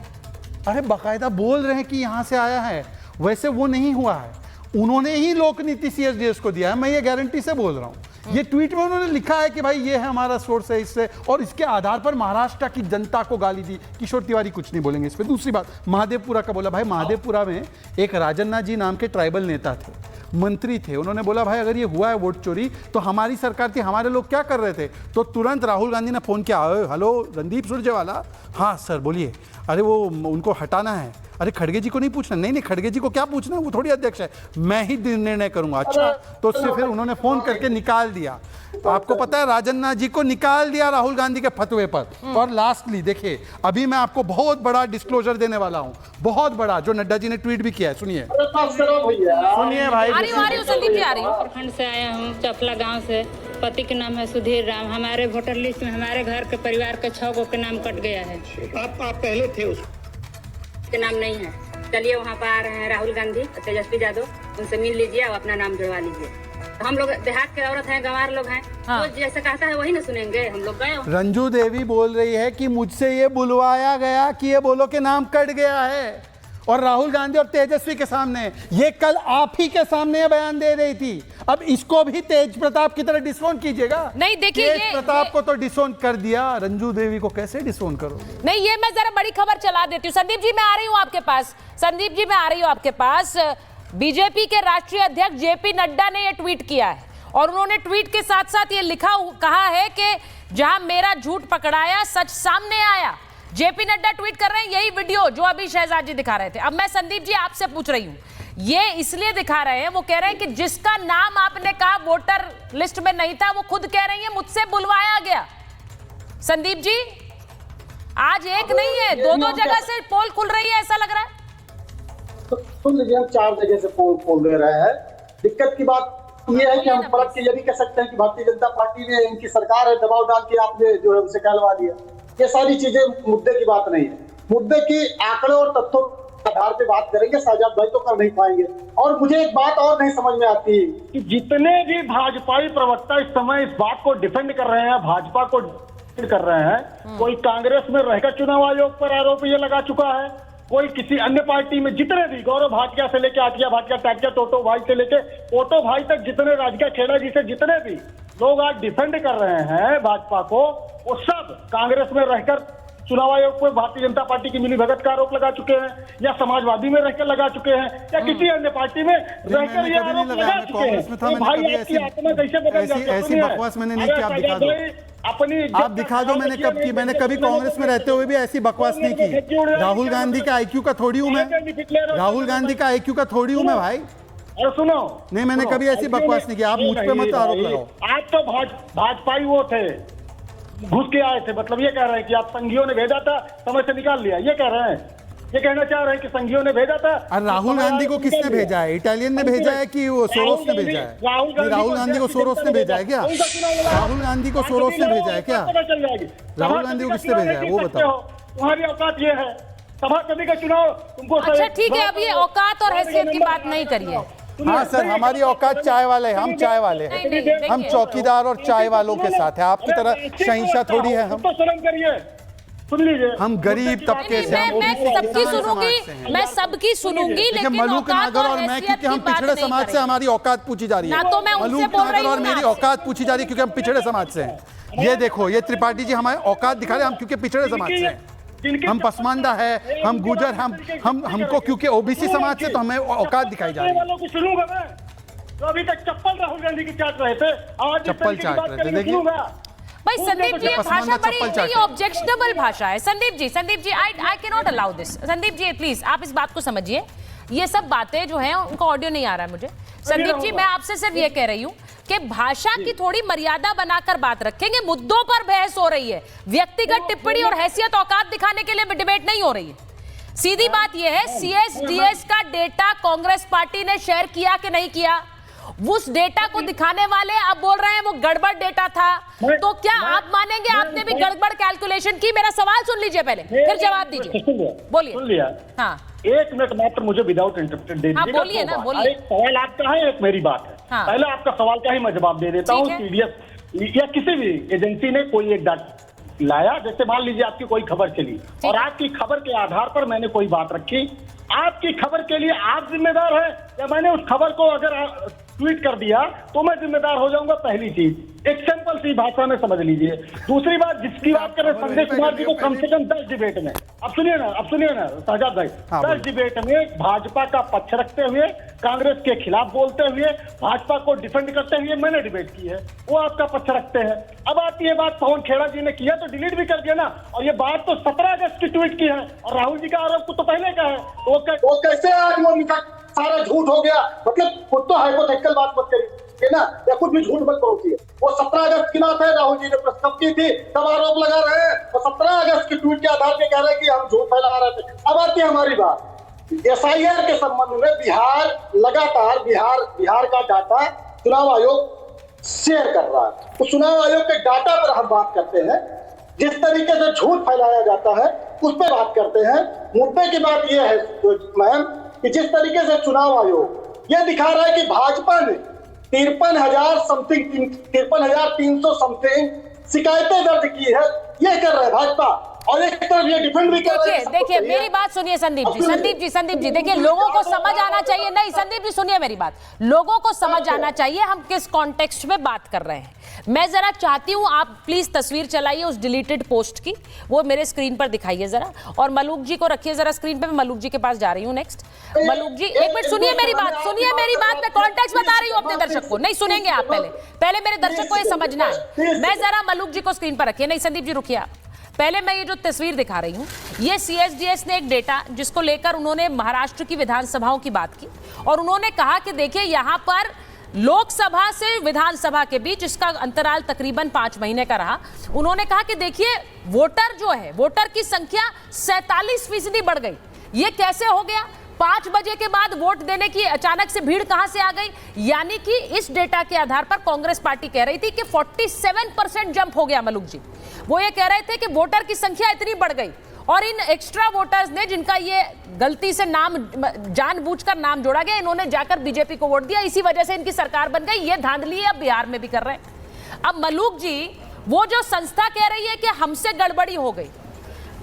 अरे बाकायदा बोल रहे हैं कि यहाँ से आया है, वैसे वो नहीं हुआ है, उन्होंने ही लोकनीति CSDS को दिया है, मैं ये गारंटी से बोल रहा हूँ। ये ट्वीट में उन्होंने लिखा है कि भाई ये है हमारा सोर्स है इससे, और इसके आधार पर महाराष्ट्र की जनता को गाली दी। किशोर तिवारी कुछ नहीं बोलेंगे इस पर। दूसरी बात, महादेवपुरा का बोला। भाई महादेवपुरा में एक राजन्ना जी नाम के ट्राइबल नेता थे, मंत्री थे, उन्होंने बोला भाई अगर ये हुआ है वोट चोरी तो हमारी सरकार थी, हमारे लोग क्या कर रहे थे? तो तुरंत राहुल गांधी ने फोन किया, हेलो रणदीप सुरजेवाला, हाँ सर बोलिए, अरे वो उनको हटाना है। अरे खड़गे जी को नहीं पूछना? नहीं, खड़गे जी को क्या पूछना, वो थोड़ी अध्यक्ष है, मैं ही निर्णय करूंगा। अच्छा, तो उससे फिर उन्होंने फोन करके निकाल दिया। आपको पता है, राजन्ना जी को निकाल दिया राहुल गांधी के फतवे पर। और लास्टली देखिए, अभी मैं आपको बहुत बड़ा डिस्क्लोजर देने वाला हूं, बहुत बड़ा, जो नड्डा जी ने ट्वीट भी किया है। सुनिए भाई। उत्तराखंड से आया हूँ, चपला गांव से। पति के नाम है सुधीर राम। हमारे वोटर लिस्ट में हमारे घर के परिवार के 6 गो के नाम कट गया है। आप पहले थे, के नाम नहीं है। चलिए, वहाँ पर आ रहे हैं राहुल गांधी, तेजस्वी यादव, उनसे मिल लीजिए और अपना नाम जुड़वा लीजिए। तो हम लोग देहात के औरत हैं, गंवार लोग हैं, तो जैसे कहता है वही ना सुनेंगे। हम लोग गए। रंजू देवी बोल रही है कि मुझसे ये बुलवाया गया कि ये बोलो के नाम कट गया है, और राहुल गांधी और तेजस्वी के सामने, ये कल आप ही के सामने बयान दे रही थी। अब इसको भी तेज प्रताप की तरह डिसोन कीजिएगा। नहीं, देखिए, तेज प्रताप को तो डिसोन कर दिया, रंजू देवी को कैसे डिसोन करोगे? नहीं, ये मैं जरा बड़ी खबर चला देती हूँ। संदीप जी मैं आ रही हूँ आपके पास। संदीप जी मैं आ रही हूँ आपके पास। बीजेपी के राष्ट्रीय अध्यक्ष जेपी नड्डा ने यह ट्वीट किया है, और उन्होंने ट्वीट के साथ साथ ये कहा है कि जहां मेरा झूठ पकड़ाया, सच सामने आया। जेपी नड्डा ट्वीट कर रहे हैं यही वीडियो जो अभी शहजाद जी दिखा रहे थे। अब मैं संदीप जी आपसे पूछ रही हूं, ये इसलिए दिखा रहे हैं, वो कह रहे हैं कि जिसका नाम आपने कहा वोटर लिस्ट में नहीं था, वो खुद कह रही है मुझसे बुलवाया गया। संदीप जी, आज एक नहीं है, 2 जगह से पोल खुल रही है, ऐसा लग रहा है। सुन लीजिए, हम 4 जगह से पोल खोल दे रहे हैं। दिक्कत की बात ये है कि हम पलट के ये भी कह सकते हैं कि भारतीय जनता पार्टी ने, इनकी सरकार है, दबाव डाल के आपने जो है उसे कहलवा दिया। ये सारी चीजें मुद्दे की बात नहीं है। मुद्दे की आंकड़े और तथ्यों के आधार पे बात करेंगे, शहजाद भाई तो कर नहीं पाएंगे। और मुझे एक बात और नहीं समझ में आती कि जितने भी भाजपाई प्रवक्ता इस समय इस बात को डिफेंड कर रहे हैं, भाजपा को डिफेंड कर रहे हैं, कोई कांग्रेस में रहकर चुनाव आयोग पर आरोप ये लगा चुका है, कोई किसी अन्य पार्टी में, जितने भी गौरव भाटिया से लेके आटिया भाटिया, टाटिया, टोटो भाई से लेके ओटो भाई तक, जितने राजकीय खेड़ा जी से जितने भी लोग आज डिफेंड कर रहे हैं भाजपा को, वो सब कांग्रेस में रहकर चुनाव आयोग पर भारतीय जनता पार्टी की मिलीभगत का आरोप लगा चुके हैं, या समाजवादी में रहकर लगा चुके हैं, या किसी अन्य पार्टी में रहकर ये आरोप लगा चुके हैं। भाई आपकी आत्मा कैसे बदल जाती है? ऐसी बकवास मैंने नहीं की, आप दिखा दो, आप दिखा दो मैंने कब की। मैंने कभी कांग्रेस में रहते हुए भी ऐसी बकवास नहीं की। राहुल गांधी का IQ का थोड़ी हूं मैं, राहुल गांधी का IQ का थोड़ी हूं मैं भाई। अरे सुनो, नहीं, मैंने कभी ऐसी बकवास नहीं की, आप मुझ पे मत आरोप लगाओ। आप तो भाजपाई वो थे, घुस के आए थे, मतलब ये कह रहे हैं कि आप संघियों ने भेजा था, समय से निकाल लिया, ये कह रहे हैं, ये कहना चाह रहे हैं कि संघियों ने भेजा था। और राहुल गांधी को किसने भेजा है? इटालियन ने भेजा है कि वो सोरोस ने भेजा है? राहुल गांधी को सोरोस ने भेजा है क्या? राहुल गांधी को सोरोस ने भेजा है क्या? राहुल गांधी को किसने भेजा है वो बताओ। तुम्हारी औकात ये है, सभापति का चुनाव तुमको। अच्छा ठीक है, अब ये औकात और हैसियत की बात नहीं करिए। हाँ सर, हमारी औकात चाय वाले, हम चाय वाले हैं, हम चौकीदार और चाय वालों के साथ है, आपकी तरह शहींशाह थोड़ी है। हम सुन लीजिए, हम गरीब तबके से, मैं सबकी सुनूंगी, मैं सबकी सुनूंगी, लेकिन मलूक नागर और मैं, क्योंकि हम पिछड़े समाज से, हमारी औकात पूछी जा रही है। ना तो मैं उनसे मलूक बोल रही नागर और हूँ मेरी औकात पूछी जा रही है क्योंकि हम पिछड़े समाज से हैं। ये देखो, ये त्रिपाठी जी हमारे औकात दिखा रहे हैं, हम क्योंकि पिछड़े समाज से हैं, हम पसमानदा है, हम गुजर, हमको क्योंकि ओबीसी समाज से, तो हमें औकात दिखाई जा रही है। सुनूंगा मैं, तो अभी तक चप्पल राहुल गांधी की चाट रहे थे, आज चप्पल चाट रहे थे, देखिए भाई संदीप जी, ये भाषा बड़ी ये ऑब्जेक्शनेबल भाषा है। Sandeep ji, I can not allow this. Sandeep ji please आप इस बात को समझिए, ये सब बातें जो हैं उनका ऑडियो नहीं आ रहा है मुझे। संदीप जी, मैं आपसे सिर्फ ये कह रही हूँ कि भाषा की थोड़ी मर्यादा बनाकर बात रखेंगे। मुद्दों पर बहस हो रही है, व्यक्तिगत टिप्पणी और हैसियत औकात दिखाने के लिए डिबेट नहीं हो रही है। सीधी बात यह है, CSDS का डेटा कांग्रेस पार्टी ने शेयर किया कि नहीं किया, उस डेटा को दिखाने वाले अब बोल रहे हैं वो गड़बड़ डेटा था, तो क्या आप मानेंगे आपने भी गड़बड़ कैलकुलेशन की? मेरा सवाल सुन लीजिए पहले, फिर जवाब दीजिए। बोलिए। सुन लिया? हाँ, 1 मिनट मात्र मुझे विदाउट इंटरप्टेड दे दीजिएगा। बोलिए ना, बोलिए। एक सवाल आपका है, एक मेरी बात है। हाँ। पहले आपका सवाल का ही मैं जवाब दे देता हूँ। CDS या किसी भी एजेंसी ने कोई एक डाटा लाया, जैसे मान लीजिए आपकी कोई खबर चली और आपकी खबर के आधार पर मैंने कोई बात रखी, आपकी खबर के लिए आप जिम्मेदार है या मैंने उस खबर को अगर ट्वीट कर दिया तो मैं जिम्मेदार हो जाऊंगा? पहली चीज, एक सिंपल सी भाषा में समझ लीजिए। दूसरी बात, जिसकी बात करें संजय कुमार जी को कम से कम 10 डिबेट में, अब सुनिए ना शहजाद भाई, 10 डिबेट में भाजपा का पक्ष रखते हुए, कांग्रेस के खिलाफ बोलते हुए, भाजपा को डिफेंड करते हुए मैंने डिबेट की है, वो आपका पक्ष रखते हैं। अब आती ये बात पवन खेड़ा जी ने किया तो डिलीट भी कर दिया ना, और ये बात तो 17 अगस्त की ट्वीट की है और राहुल जी का आरोप तो पहले का है। वो कैसे आज वो सारा झूठ हो गया? मतलब खुद तो हाइपोथेटिकल बात मत करिए ना, या कुछ भी झूठ मत बोलिए। वो 17 अगस्त की बात है, राहुल जी ने प्रस्ताव की थी, तब आरोप लगा रहे हैं, और 17 अगस्त की ट्वीट के आधार पे कह रहे हैं कि हम झूठ फैला रहे थे। अब आती है हमारी बात, SIR के संबंध में बिहार लगातार बिहार का डाटा चुनाव आयोग शेयर कर रहा है। तो चुनाव आयोग के डाटा पर हम बात करते हैं, जिस तरीके से झूठ फैलाया जाता है उस पर बात करते हैं। मुद्दे की बात यह है मैम कि जिस तरीके से चुनाव आयोग यह दिखा रहा है कि भाजपा ने 53,300 समथिंग शिकायतें दर्ज की है, यह कर रहा है भाजपा, और एक तरफ ये डिफेंड भी कर रहे हैं। देखिए मेरी बात सुनिए संदीप जी, देखिए लोगों को समझ आना चाहिए। नहीं संदीप जी सुनिए मेरी बात, लोगों को समझ आना चाहिए हम किस कॉन्टेक्स्ट में बात कर रहे हैं। मैं जरा चाहती हूं आप प्लीज तस्वीर चलाइए उस डिलीटेड पोस्ट की, वो मेरे स्क्रीन पर दिखाइए जरा, और मलूक जी को रखिए जरा स्क्रीन पे। मैं मलूक जी के पास जा रही हूं नेक्स्ट। मलूक जी एक मिनट सुनिए मेरी बात, मैं कॉन्टेक्स्ट बता रही हूं अपने दर्शक को। नहीं सुनेंगे आप, पहले मेरे दर्शक को ये समझना है। मैं जरा मलूक जी को स्क्रीन पर रखिए। नहीं संदीप जी रुकिए आप, पहले मैं ये जो तस्वीर दिखा रही हूं, ये CSDS ने एक डेटा जिसको लेकर उन्होंने महाराष्ट्र की विधानसभाओं की बात की, और उन्होंने कहा कि देखिए यहां पर लोकसभा से विधानसभा के बीच इसका अंतराल तकरीबन 5 महीने का रहा। उन्होंने कहा कि देखिए वोटर जो है, वोटर की संख्या 47% बढ़ गई। ये कैसे हो गया? 5 बजे के बाद वोट देने की अचानक से भीड़ कहां से आ गई? यानी कि इस डेटा के आधार पर कांग्रेस पार्टी कह रही थी कि 47% जंप हो गया। मलूक जी वो ये कह रहे थे कि वोटर की संख्या इतनी बढ़ गई, और इन एक्स्ट्रा वोटर्स ने, जिनका ये गलती से नाम जानबूझकर नाम जोड़ा गया, इन्होंने जाकर बीजेपी को वोट दिया, इसी वजह से इनकी सरकार बन गई। ये धांधली अब बिहार में भी कर रहे हैं। अब मलूक जी वो जो संस्था कह रही है कि हमसे गड़बड़ी हो गई,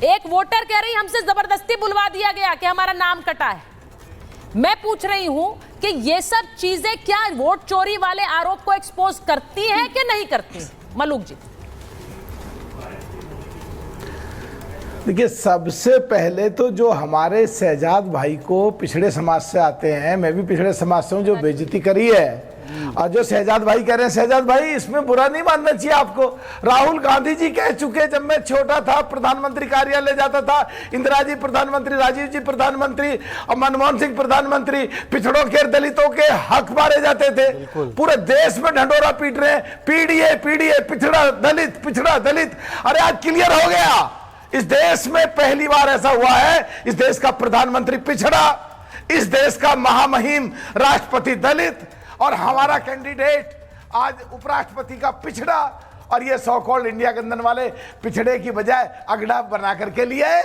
एक वोटर कह रही हमसे जबरदस्ती बुलवा दिया गया कि हमारा नाम कटा है। मैं पूछ रही हूं कि ये सब चीजें क्या वोट चोरी वाले आरोप को एक्सपोज करती हैं कि नहीं करती? मलूक जी देखिए, सबसे पहले तो जो हमारे शहजाद भाई को पिछड़े समाज से आते हैं, मैं भी पिछड़े समाज से हूँ, जो बेइज्जती करी है, और जो शहजाद भाई कह रहे हैं, शहजाद भाई इसमें बुरा नहीं मानना चाहिए आपको। राहुल गांधी जी कह चुके, जब मैं छोटा था प्रधानमंत्री कार्यालय जाता था, इंदिरा जी प्रधानमंत्री, राजीव जी प्रधानमंत्री और मनमोहन सिंह प्रधानमंत्री, पिछड़ों के दलितों के हक मारे जाते थे। पूरे देश में ढंडोरा पीट रहे हैं, पीडीए पीडीए, पिछड़ा दलित, पिछड़ा दलित। अरे आज क्लियर हो गया, इस देश में पहली बार ऐसा हुआ है, इस देश का प्रधानमंत्री पिछड़ा, इस देश का महामहिम राष्ट्रपति दलित, और हमारा कैंडिडेट आज उपराष्ट्रपति का पिछड़ा। और ये सो कॉल्ड इंडिया गठबंधन वाले पिछड़े की बजाय अगड़ा बना करके लिए।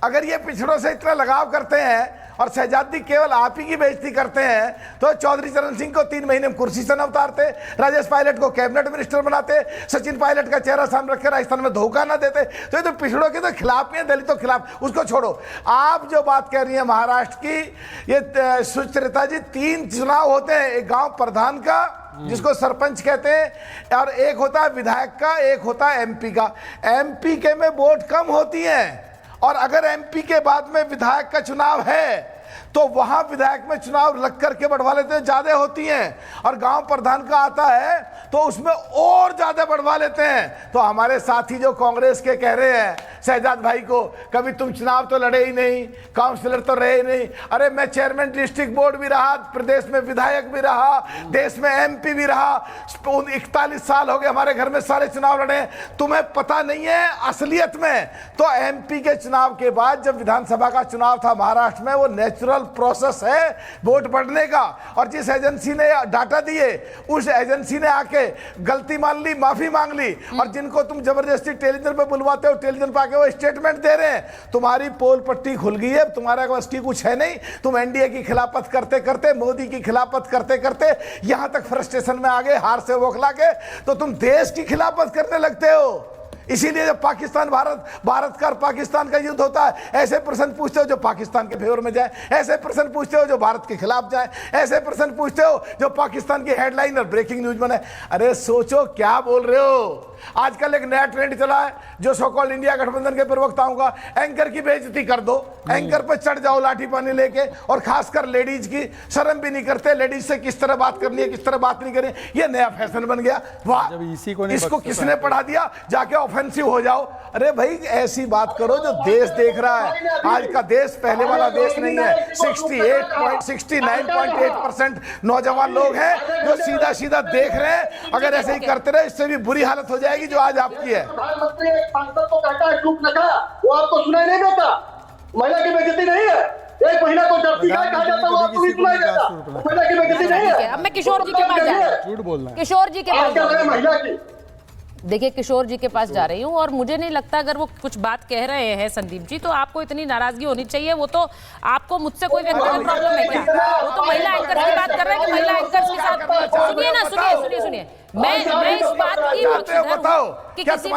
अगर ये पिछड़ों से इतना लगाव करते हैं और शहजादी केवल आप ही की बेइज्जती करते हैं, तो चौधरी चरण सिंह को 3 महीने में कुर्सी से न उतारते, राजेश पायलट को कैबिनेट मिनिस्टर बनाते, सचिन पायलट का चेहरा सामने रख के राजस्थान में धोखा ना देते। तो ये तो पिछड़ों के तो खिलाफ में, दलितों के खिलाफ, उसको छोड़ो। आप जो बात कह रही है महाराष्ट्र की, ये सुचरिता जी, 3 चुनाव होते हैं, एक गांव प्रधान का जिसको सरपंच कहते हैं, और एक होता है विधायक का, एक होता है एमपी का। एमपी के में वोट कम होती है, और अगर एमपी के बाद में विधायक का चुनाव है तो वहां विधायक में चुनाव लग करके बढ़वा लेते हैं, ज्यादा होती हैं। और गांव प्रधान का आता है तो उसमें और ज्यादा बढ़वा लेते हैं। तो हमारे साथी जो कांग्रेस के कह रहे हैं शहजाद भाई को, कभी तुम चुनाव तो लड़े ही नहीं, काउंसलर तो रहे ही नहीं। अरे मैं चेयरमैन डिस्ट्रिक्ट बोर्ड भी रहा, प्रदेश में विधायक भी रहा, देश में एमपी भी रहा, 41 साल हो गए हमारे घर में सारे चुनाव लड़े। तुम्हें पता नहीं है असलियत में तो एमपी के चुनाव के बाद जब विधानसभा का चुनाव था महाराष्ट्र में, वो नेचुरल प्रोसेस है वोट बढ़ने का। और जिस एजेंसी ने डाटा दिए, उस एजेंसी ने आके गलती मान ली, माफी मांग ली, और जिनको तुम जबरदस्ती टेलीविजन पे बुलवाते हो, टेलीविजन पे आके वो स्टेटमेंट दे रहे हैं। तुम्हारी पोल पट्टी खुल गई है, तुम्हारा बस की कुछ है नहीं। तुम एनडीए की खिलाफत करते करते, मोदी की खिलाफत करते करते यहां तक फ्रस्ट्रेशन में आ गए, हार से बौखला के, तो तुम देश की खिलाफत करने लगते हो। इसीलिए जब पाकिस्तान भारत का और पाकिस्तान का युद्ध होता है, ऐसे प्रश्न पूछते हो जो पाकिस्तान के फेवर में जाए, ऐसे प्रश्न पूछते हो जो भारत के खिलाफ जाए, ऐसे प्रश्न पूछते हो जो पाकिस्तान की हेडलाइन और ब्रेकिंग न्यूज बने। अरे सोचो क्या बोल रहे हो। आजकल एक नया ट्रेंड चला है, जो सो कॉल्ड इंडिया गठबंधन के प्रवक्ताओं का, एंकर की बेइज्जती कर दो, एंकर पर चढ़ जाओ लाठी पानी लेके, और खासकर लेडीज की शर्म भी नहीं करते, लेडीज से किस तरह बात करनी है, किस तरह बात नहीं करनी, ये नया फैशन बन गया। वाह, इसको किसने पढ़ा दिया, जाके ऑफेंसिव हो जाओ। अरे भाई ऐसी बात करो जो देश देख रहा है। आज का देश पहले वाला देश नहीं है। 69.8% नौजवान लोग हैं जो सीधा सीधा देख रहे हैं। अगर ऐसे ही करते रहे, इससे भी बुरी हालत हो जाएगी जो आज आपकी है। प्रधानमंत्री एक सांसद को कहता है चुप न खा, वो आपको सुनाई नहीं देता। महिला की बेइज्जती नहीं है, एक महिला को जब कहा जाता है वो आपको भी सुनाई देता। महिला की बेइज्जती नहीं है। अब मैं किशोर जी के पास जा रही हूँ, किशोर जी के पास महिला की, देखिए किशोर जी के पास जा रही हूँ, और मुझे नहीं लगता अगर वो कुछ बात कह रहे हैं संदीप जी, तो आपको इतनी नाराजगी होनी चाहिए। वो तो आपको मुझसे कोई व्यक्तिगत प्रॉब्लम है क्या? वो तो महिला एंकर्स की बात कर रहे हैं कि महिला एंकर्स के साथ, सुनिए ना, सुनिए, मैं इस बात की पक्षधर हूं कि किसी भी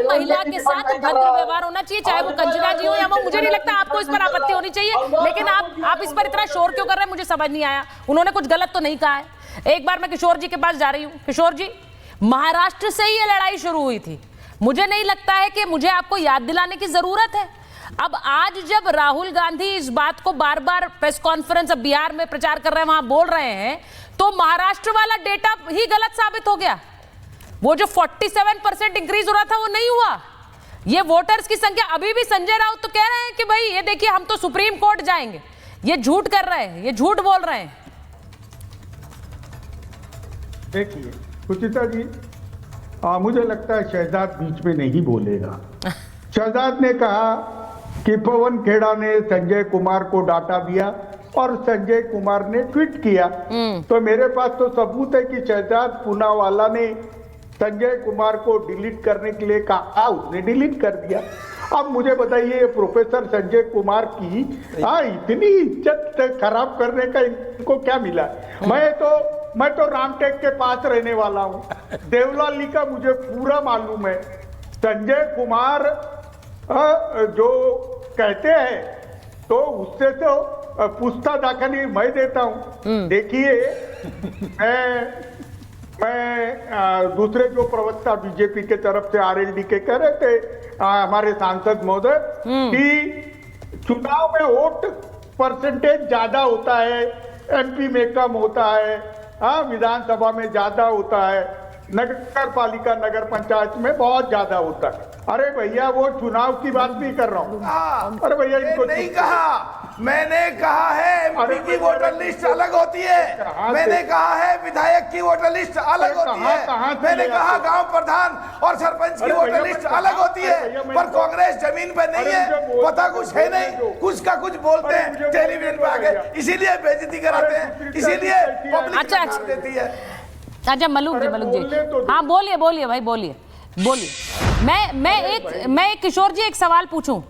महिला के साथ भद्र व्यवहार होना चाहिए, चाहे वो कंचना जी हो या वो। मुझे नहीं लगता आपको इस पर आपत्ति होनी चाहिए, लेकिन आप इस पर इतना शोर क्यों कर रहे हैं मुझे समझ नहीं आया। उन्होंने कुछ गलत तो नहीं कहा है। एक बार मैं किशोर जी के पास जा रही हूँ। किशोर जी, महाराष्ट्र से ही ये लड़ाई शुरू हुई थी। मुझे नहीं लगता है कि मुझे आपको याद दिलाने की जरूरत है। अब आज जब राहुल गांधी इस बात को बार बार प्रेस कॉन्फ्रेंस, अब बिहार में प्रचार कर रहे हैं, वहां बोल रहे हैं, तो महाराष्ट्र वाला डेटा ही गलत साबित हो गया। वो जो 47% इंक्रीज हो रहा था वो नहीं हुआ। ये वोटर्स की संख्या, अभी भी संजय राउत तो कह रहे हैं कि भाई ये देखिए हम तो सुप्रीम कोर्ट जाएंगे। ये झूठ कर रहे हैं, ये झूठ बोल रहे हैं। देखिए सुचिता जी, मुझे लगता है शहजाद बीच में नहीं बोलेगा। शहजाद ने कहा कि पवन खेड़ा ने संजय कुमार को डाटा दिया और संजय कुमार ने ट्वीट किया। तो मेरे पास तो सबूत है कि शहजाद पूनावाला ने संजय कुमार को डिलीट करने के लिए कहा, उसने डिलीट कर दिया। अब मुझे बताइए, प्रोफेसर संजय कुमार की इतनी इज्जत खराब करने का इनको क्या मिला? मैं तो रामटेक के पास रहने वाला हूँ। देवलाली का मुझे पूरा मालूम है। संजय कुमार जो कहते हैं तो उससे तो पूछता दाखिली मैं देता हूँ। देखिए, मैं दूसरे जो प्रवक्ता बीजेपी के तरफ से आरएलडी के कह रहे थे हमारे सांसद महोदय कि चुनाव में वोट परसेंटेज ज्यादा होता है, एमपी में कम होता है, विधानसभा में ज्यादा होता है, नगर पालिका नगर पंचायत में बहुत ज्यादा होता है। अरे भैया वो चुनाव की बात नहीं कर रहा हूँ। अरे भैया इनको नहीं कहा, मैंने कहा है एमपी की वोटर लिस्ट अलग होती है, मैंने कहा है विधायक की वोटर लिस्ट अलग होती है, मैंने कहा गांव प्रधान और सरपंच की वोटर लिस्ट अलग होती है, पर कांग्रेस जमीन पे नहीं है, पता कुछ है नहीं, कुछ का कुछ बोलते हैं टेलीविजन पे आके, इसीलिए बेइज्जती कराते हैं, इसीलिए पब्लिक देती है। अच्छा मलूक जी, हाँ बोलिए भाई, बोलिए। मैं एक किशोर जी एक सवाल पूछूं।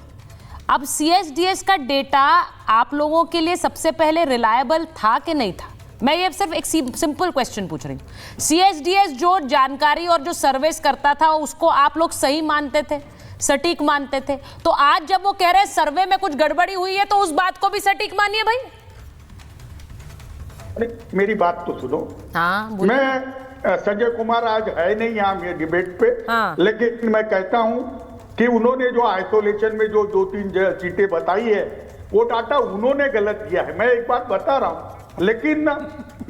अब सीएसडीएस का डेटा आप लोगों के लिए सबसे पहले रिलायबल था कि नहीं था? मैं ये सिर्फ एक सिंपल क्वेश्चन पूछ रही हूँ। सीएसडीएस जो जानकारी और जो सर्विस करता था उसको आप लोग सही मानते थे, सटीक मानते थे, तो आज जब वो कह रहे हैं सर्वे में कुछ गड़बड़ी हुई है तो उस बात को भी सटीक मानिए भाई। अरे मेरी बात तो सुनो। हाँ, मैं संजय कुमार आज है नहीं यहाँ मेरे डिबेट पे, लेकिन मैं कहता हूँ कि उन्होंने जो आइसोलेशन में जो 2-3 सीटें बताई है वो डाटा उन्होंने गलत दिया है, मैं एक बात बता रहा हूँ। लेकिन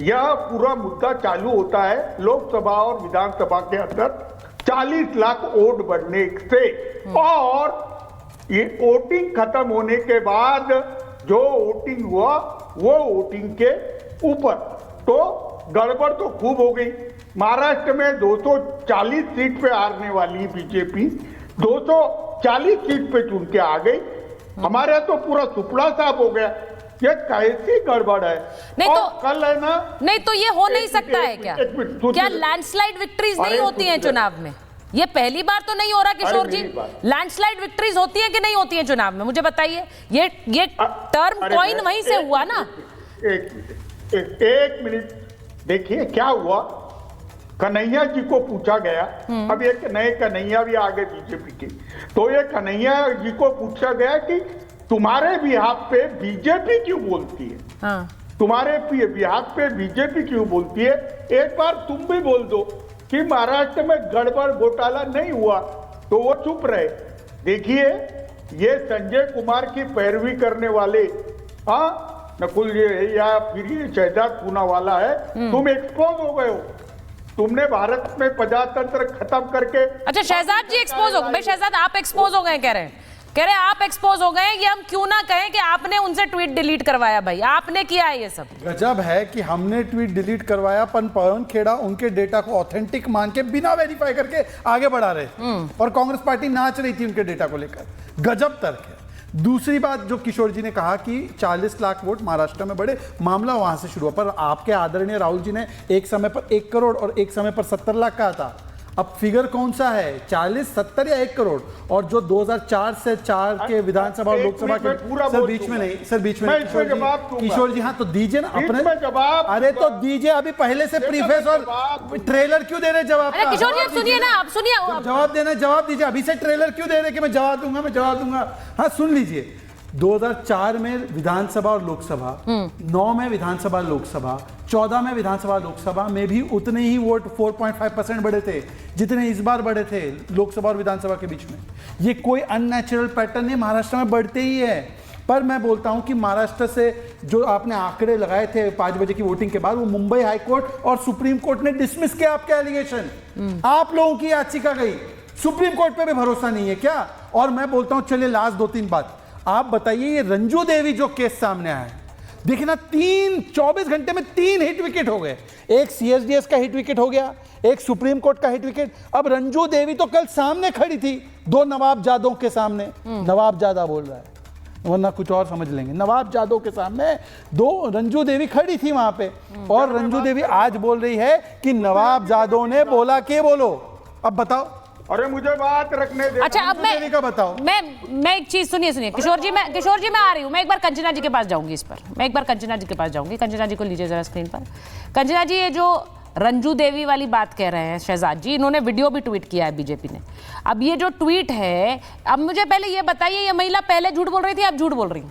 यह पूरा मुद्दा चालू होता है लोकसभा और विधानसभा के अंदर 40 लाख वोट बढ़ने से, और ये वोटिंग खत्म होने के बाद जो वोटिंग हुआ वो वोटिंग के ऊपर, तो गड़बड़ तो खूब हो गई। महाराष्ट्र में 240 सीट पे हारने वाली बीजेपी 240 सीट पे चुन के आ गई। हमारे यहाँ तो पूरा सुपड़ा साफ हो गया। ये कैसी गड़बड़ है? नहीं और तो कल है ना, नहीं तो ये हो नहीं सकता है क्या? क्या लैंडस्लाइड विक्ट्रीज नहीं होती हैं चुनाव में? ये पहली बार तो नहीं हो रहा किशोर जी। लैंडस्लाइड विक्ट्रीज होती है कि नहीं होती है चुनाव में, मुझे बताइए। ये टर्म कॉइन वहीं से हुआ ना। एक मिनट देखिए क्या हुआ। कन्हैया जी को पूछा गया, अब एक नए कन्हैया भी आ गए बीजेपी के, तो ये कन्हैया जी को पूछा गया कि तुम्हारे बिहाफ पे बीजेपी क्यों बोलती है? हाँ। तुम्हारे बिहाफ पे बीजेपी क्यों बोलती है? एक बार तुम भी बोल दो कि महाराष्ट्र में गड़बड़ घोटाला नहीं हुआ, तो वो चुप रहे। देखिए ये संजय कुमार की पैरवी करने वाले, हाँ नकुल जी या फिर ये शहजाद पूनावाला है, तुम एक्सपोज हो गए हो। तुमने भारत में प्रजातंत्र खत्म करके। अच्छा शहजाद जी एक्सपोज हो गए? शहजाद आप एक्सपोज हो गए कह रहे हैं आप एक्सपोज हो गए। ये हम क्यों ना कहें कि आपने उनसे ट्वीट डिलीट करवाया? भाई आपने किया है ये सब। गजब है कि हमने ट्वीट डिलीट करवाया, पवन खेड़ा उनके डेटा को ऑथेंटिक मान के बिना वेरीफाई करके आगे बढ़ा रहे और कांग्रेस पार्टी नाच रही थी उनके डेटा को लेकर। गजब तर्क है। दूसरी बात जो किशोर जी ने कहा कि 40 लाख वोट महाराष्ट्र में बढ़े, मामला वहां से शुरू हुआ, पर आपके आदरणीय राहुल जी ने एक समय पर 1 करोड़ और एक समय पर 70 लाख कहा था। अब फिगर कौन सा है, 40, 70 या 1 करोड़? और जो 2004 से 4 के विधानसभा और लोकसभा के सर बीच में नहीं, सर बीच में किशोर जी, हाँ तो दीजिए ना अपने जवाब। अरे तो दीजिए, अभी पहले से प्रीफेस और ट्रेलर क्यों दे रहे जवाब? किशोर जी आप सुनिए ना, आप सुनिए। जवाब देना, जवाब दीजिए। अभी से ट्रेलर क्यों दे रहे कि मैं जवाब दूंगा? हाँ सुन लीजिए। 2004 में विधानसभा और लोकसभा, 9 में विधानसभा लोकसभा, 14 में विधानसभा लोकसभा में भी उतने ही वोट 4.5% बढ़े थे जितने इस बार बढ़े थे लोकसभा और विधानसभा के बीच में। ये कोई अननेचुरल पैटर्न नहीं, महाराष्ट्र में बढ़ते ही है। पर मैं बोलता हूं कि महाराष्ट्र से जो आपने आंकड़े लगाए थे 5 बजे की वोटिंग के बाद, वो मुंबई हाईकोर्ट और सुप्रीम कोर्ट ने डिसमिस किया आपके एलिगेशन। आप लोगों की याचिका गई, सुप्रीम कोर्ट पे भी भरोसा नहीं है क्या? और मैं बोलता हूं, चलिए लास्ट 2-3 बात आप बताइए। ये रंजू देवी जो केस सामने आया है, देखिए ना, 24 घंटे में 3 हिट विकेट हो गए। एक सीएसडीएस का हिट विकेट हो गया, एक सुप्रीम कोर्ट का हिट विकेट। अब रंजू देवी तो कल सामने खड़ी थी 2 नवाब जादों के सामने, नवाब जादा बोल रहा है वरना कुछ और समझ लेंगे, नवाब जादों के सामने 2 रंजू देवी खड़ी थी वहां पे, और रंजू देवी आज बोल रही है कि नवाब जादों ने बोला के बोलो। अब बताओ। अरे मुझे बात रखने दे। अच्छा अब मैं बताओ। मैं एक चीज सुनिए किशोर जी, मैं आ रही हूँ। मैं एक बार कंचना जी के पास जाऊंगी इस पर, मैं एक बार कंचना जी के पास जाऊंगी। कंचना जी को लीजिए जरा स्क्रीन पर। कंचना जी, ये जो रंजू देवी वाली बात कह रहे हैं शहजाद जी, इन्होंने वीडियो भी ट्वीट किया है बीजेपी ने। अब ये जो ट्वीट है, अब मुझे पहले ये बताइए, ये महिला पहले झूठ बोल रही थी, अब झूठ बोल रही है?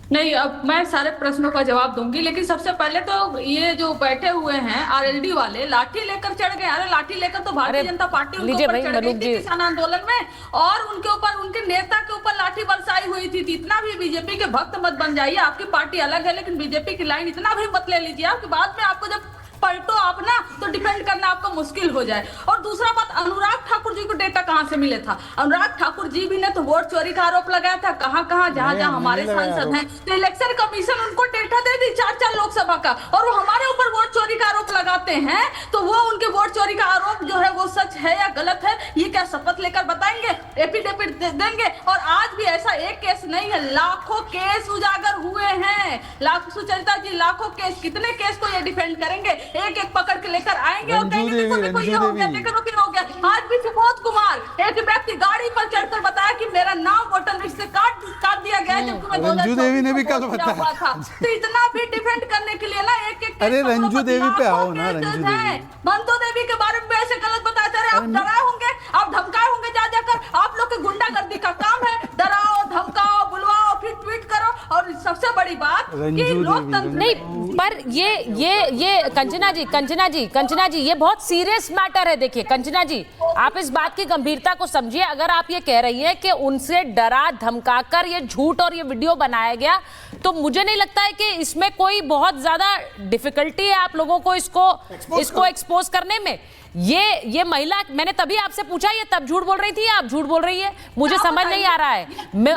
नहीं, अब मैं सारे प्रश्नों का जवाब दूंगी, लेकिन सबसे पहले तो ये जो बैठे हुए हैं आरएलडी वाले लाठी लेकर चढ़ गए। अरे लाठी लेकर तो भारतीय जनता पार्टी उनके ऊपर चढ़ गई थी किसान आंदोलन में, और उनके ऊपर उनके नेता के ऊपर लाठी बरसाई हुई थी। इतना भी बीजेपी के भक्त मत बन जाइए। आपकी पार्टी अलग है, लेकिन बीजेपी की लाइन इतना भी मत ले लीजिए आप कि बाद में आपको जब पलटो आप ना तो डिफेंड करना आपको मुश्किल हो जाए। और दूसरा बात, अनुराग ठाकुर जी को डेटा कहां से मिले था? अनुराग ठाकुर जी भी ने तो वोट चोरी का आरोप लगाया था। कहां जहां हमारे सांसद हैं, तो इलेक्शन कमीशन उनको डेटा दे दी 4 लोकसभा का, और वो हमारे ऊपर वोट चोरी का आरोप लगाते हैं। तो वो उनके वोट चोरी का आरोप जो है वो सच है या गलत है, ये क्या शपथ लेकर बताएंगे, एफिडेविट देंगे? और आज भी ऐसा एक केस नहीं है, लाखों केस उजागर हुए हैं। सुचरिता जी, लाखों केस, कितने केस को ये डिफेंड करेंगे? एक पकड़ के लेकर आएंगे और कहेंगे देखो देखो ये हो गया, देखो क्या हो गया। आज भी सुबोध कुमार एक व्यक्ति गाड़ी पर चढ़कर बताया कि मेरा नाम वोटर लिस्ट से काट दिया गया, जबकि मैं रंजू देवी ने भी कल बताया था। तो इतना भी डिफेंड करने के लिए ना एक अरे रंजू देवी पे आओ ना, रंजू देवी, मंतो देवी के बारे में ऐसे गलत बताया जा रहे हैं। आप डराए होंगे, आप धमकाए होंगे जा जाकर। आप लोग के गुंडागर्दी का काम है, डराओ, धमकाओ, बुलवाओ, फिर ट्वीट करो। और सबसे बड़ी बात कि लोकतंत्र नहीं, पर ये कंचना जी ये बहुत सीरियस मैटर है। देखिए कंचना जी, आप इस बात की गंभीरता को समझिए। अगर आप ये कह रही हैं कि उनसे डरा धमकाकर ये झूठ और ये वीडियो बनाया गया, तो मुझे नहीं लगता है कि इसमें कोई बहुत ज्यादा डिफिकल्टी है आप लोगों को इसको एक्सपोज करने में। ये महिला, मैंने तभी आपसे पूछा, ये तब झूठ बोल रही थी या आप झूठ बोल रही है? मुझे समझ नहीं आ रहा है।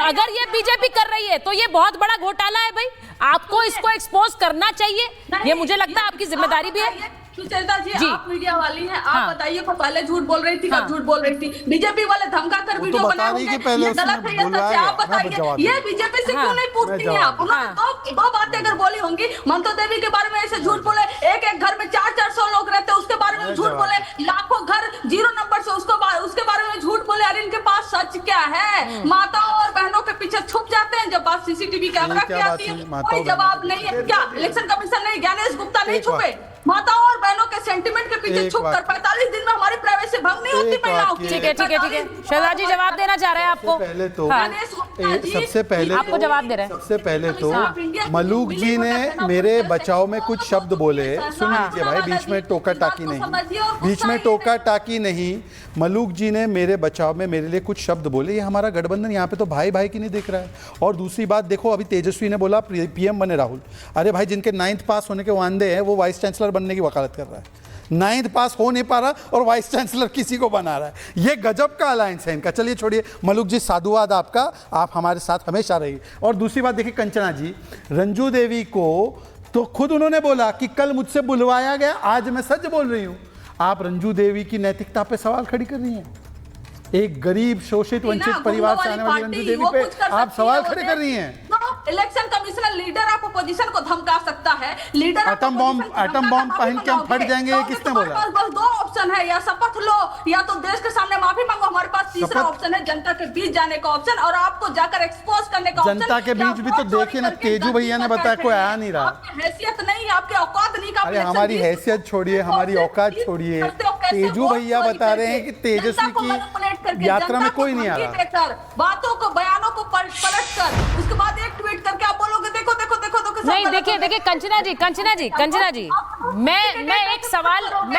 अगर ये बीजेपी कर रही है तो ये बहुत बड़ा घोटाला है भाई, आपको इसको एक्सपोज करना चाहिए। ये मुझे लगता है आपकी जिम्मेदारी भी है। सुचरिता जी, आप मीडिया वाली हैं, आप बताइए को पहले झूठ बोल रही थी, कब झूठ बोल रही थी? बीजेपी वाले धमका कर वीडियो बनाए होंगे, ये गलत है, ये सच है, आप बताइए। ये बीजेपी से क्यों नहीं पूछती हैं आप? उन्होंने दो बातें अगर बोली होंगी, ममता देवी के बारे में ऐसे झूठ बोले, एक घर में 400 लोग रहते हैं उसके बारे में झूठ बोले, लाखों घर 0 नंबर से उसके बारे में झूठ बोले। अरे इनके पास सच क्या है? माताओं और बहनों के पीछे छुप जाते हैं। जब बात सीसीटीवी कैमरा की आती है कोई जवाब नहीं है। क्या इलेक्शन कमीशन नहीं, ज्ञानेश गुप्ता नहीं छुपे? माताओं और बहनों के सेंटिमेंट के पीछे छुपकर 45 दिन में हमारी प्राइवेसी भंग नहीं होती महिलाओं की। ठीक है शहजाद जी जवाब देना चाह रहे हैं आपको। पहले तो सबसे पहले आपको जवाब दे रहे हैं। सबसे पहले तो मलूक जी ने मेरे बचाव में कुछ शब्द बोले, सुन लीजिए भाई, बीच में टोका टाकी नहीं। मलूक जी ने मेरे बचाव में मेरे लिए कुछ शब्द बोले। ये हमारा गठबंधन यहाँ पे तो भाई भाई की नहीं दिख रहा है। और दूसरी बात देखो, अभी तेजस्वी ने बोला पीएम बने राहुल। अरे भाई, जिनके 9th पास होने के वांदे हैं वो वाइस चांसलर बनने की वकालत कर रहा है। 9th पास हो नहीं पा रहा और वाइस चांसलर किसी को बना रहा है। ये गजब का अलायंस है इनका। चलिए छोड़िए, मलूक जी साधुवाद आपका, आप हमारे साथ हमेशा रहिए। और दूसरी बात देखिए कंचना जी, रंजू देवी को तो खुद उन्होंने बोला कि कल मुझसे बुलवाया गया, आज मैं सच बोल रही हूं। आप रंजू देवी की नैतिकता पे सवाल खड़ी कर रही हैं। एक गरीब शोषित वंचित परिवार से आने वाली रंजू देवी पे आप सवाल खड़े कर रही हैं। Election commissioner leader of opposition को धमका सकता है। लीडर एटम बॉम्ब पहन के हम फट जाएंगे, ये किसने बोला? बस 2 ऑप्शन है, या शपथ लो या तो देश के सामने माफी मांगो। हमारे पास तीसरा ऑप्शन है, जनता के बीच जाने का ऑप्शन और आपको जाकर एक्सपोज करने का ऑप्शन। जनता के बीच भी तो देखिए ना, तेजू भैया ने बताया कोई आया नहीं रहा। हैसियत नहीं, आपके औकात नहीं। अरे हमारी हैसियत छोड़िए, हमारी औकात छोड़िए। तेजू भैया बता रहे हैं कि तेजस्वी की यात्रा में कोई नहीं आ रहा। बातों को, बयानों को पलट कर उसके बाद एक ट्वीट करके आप बोलोगे देखो देखो देखो देखो। नहीं, देखिए कंचना जी, मैं एक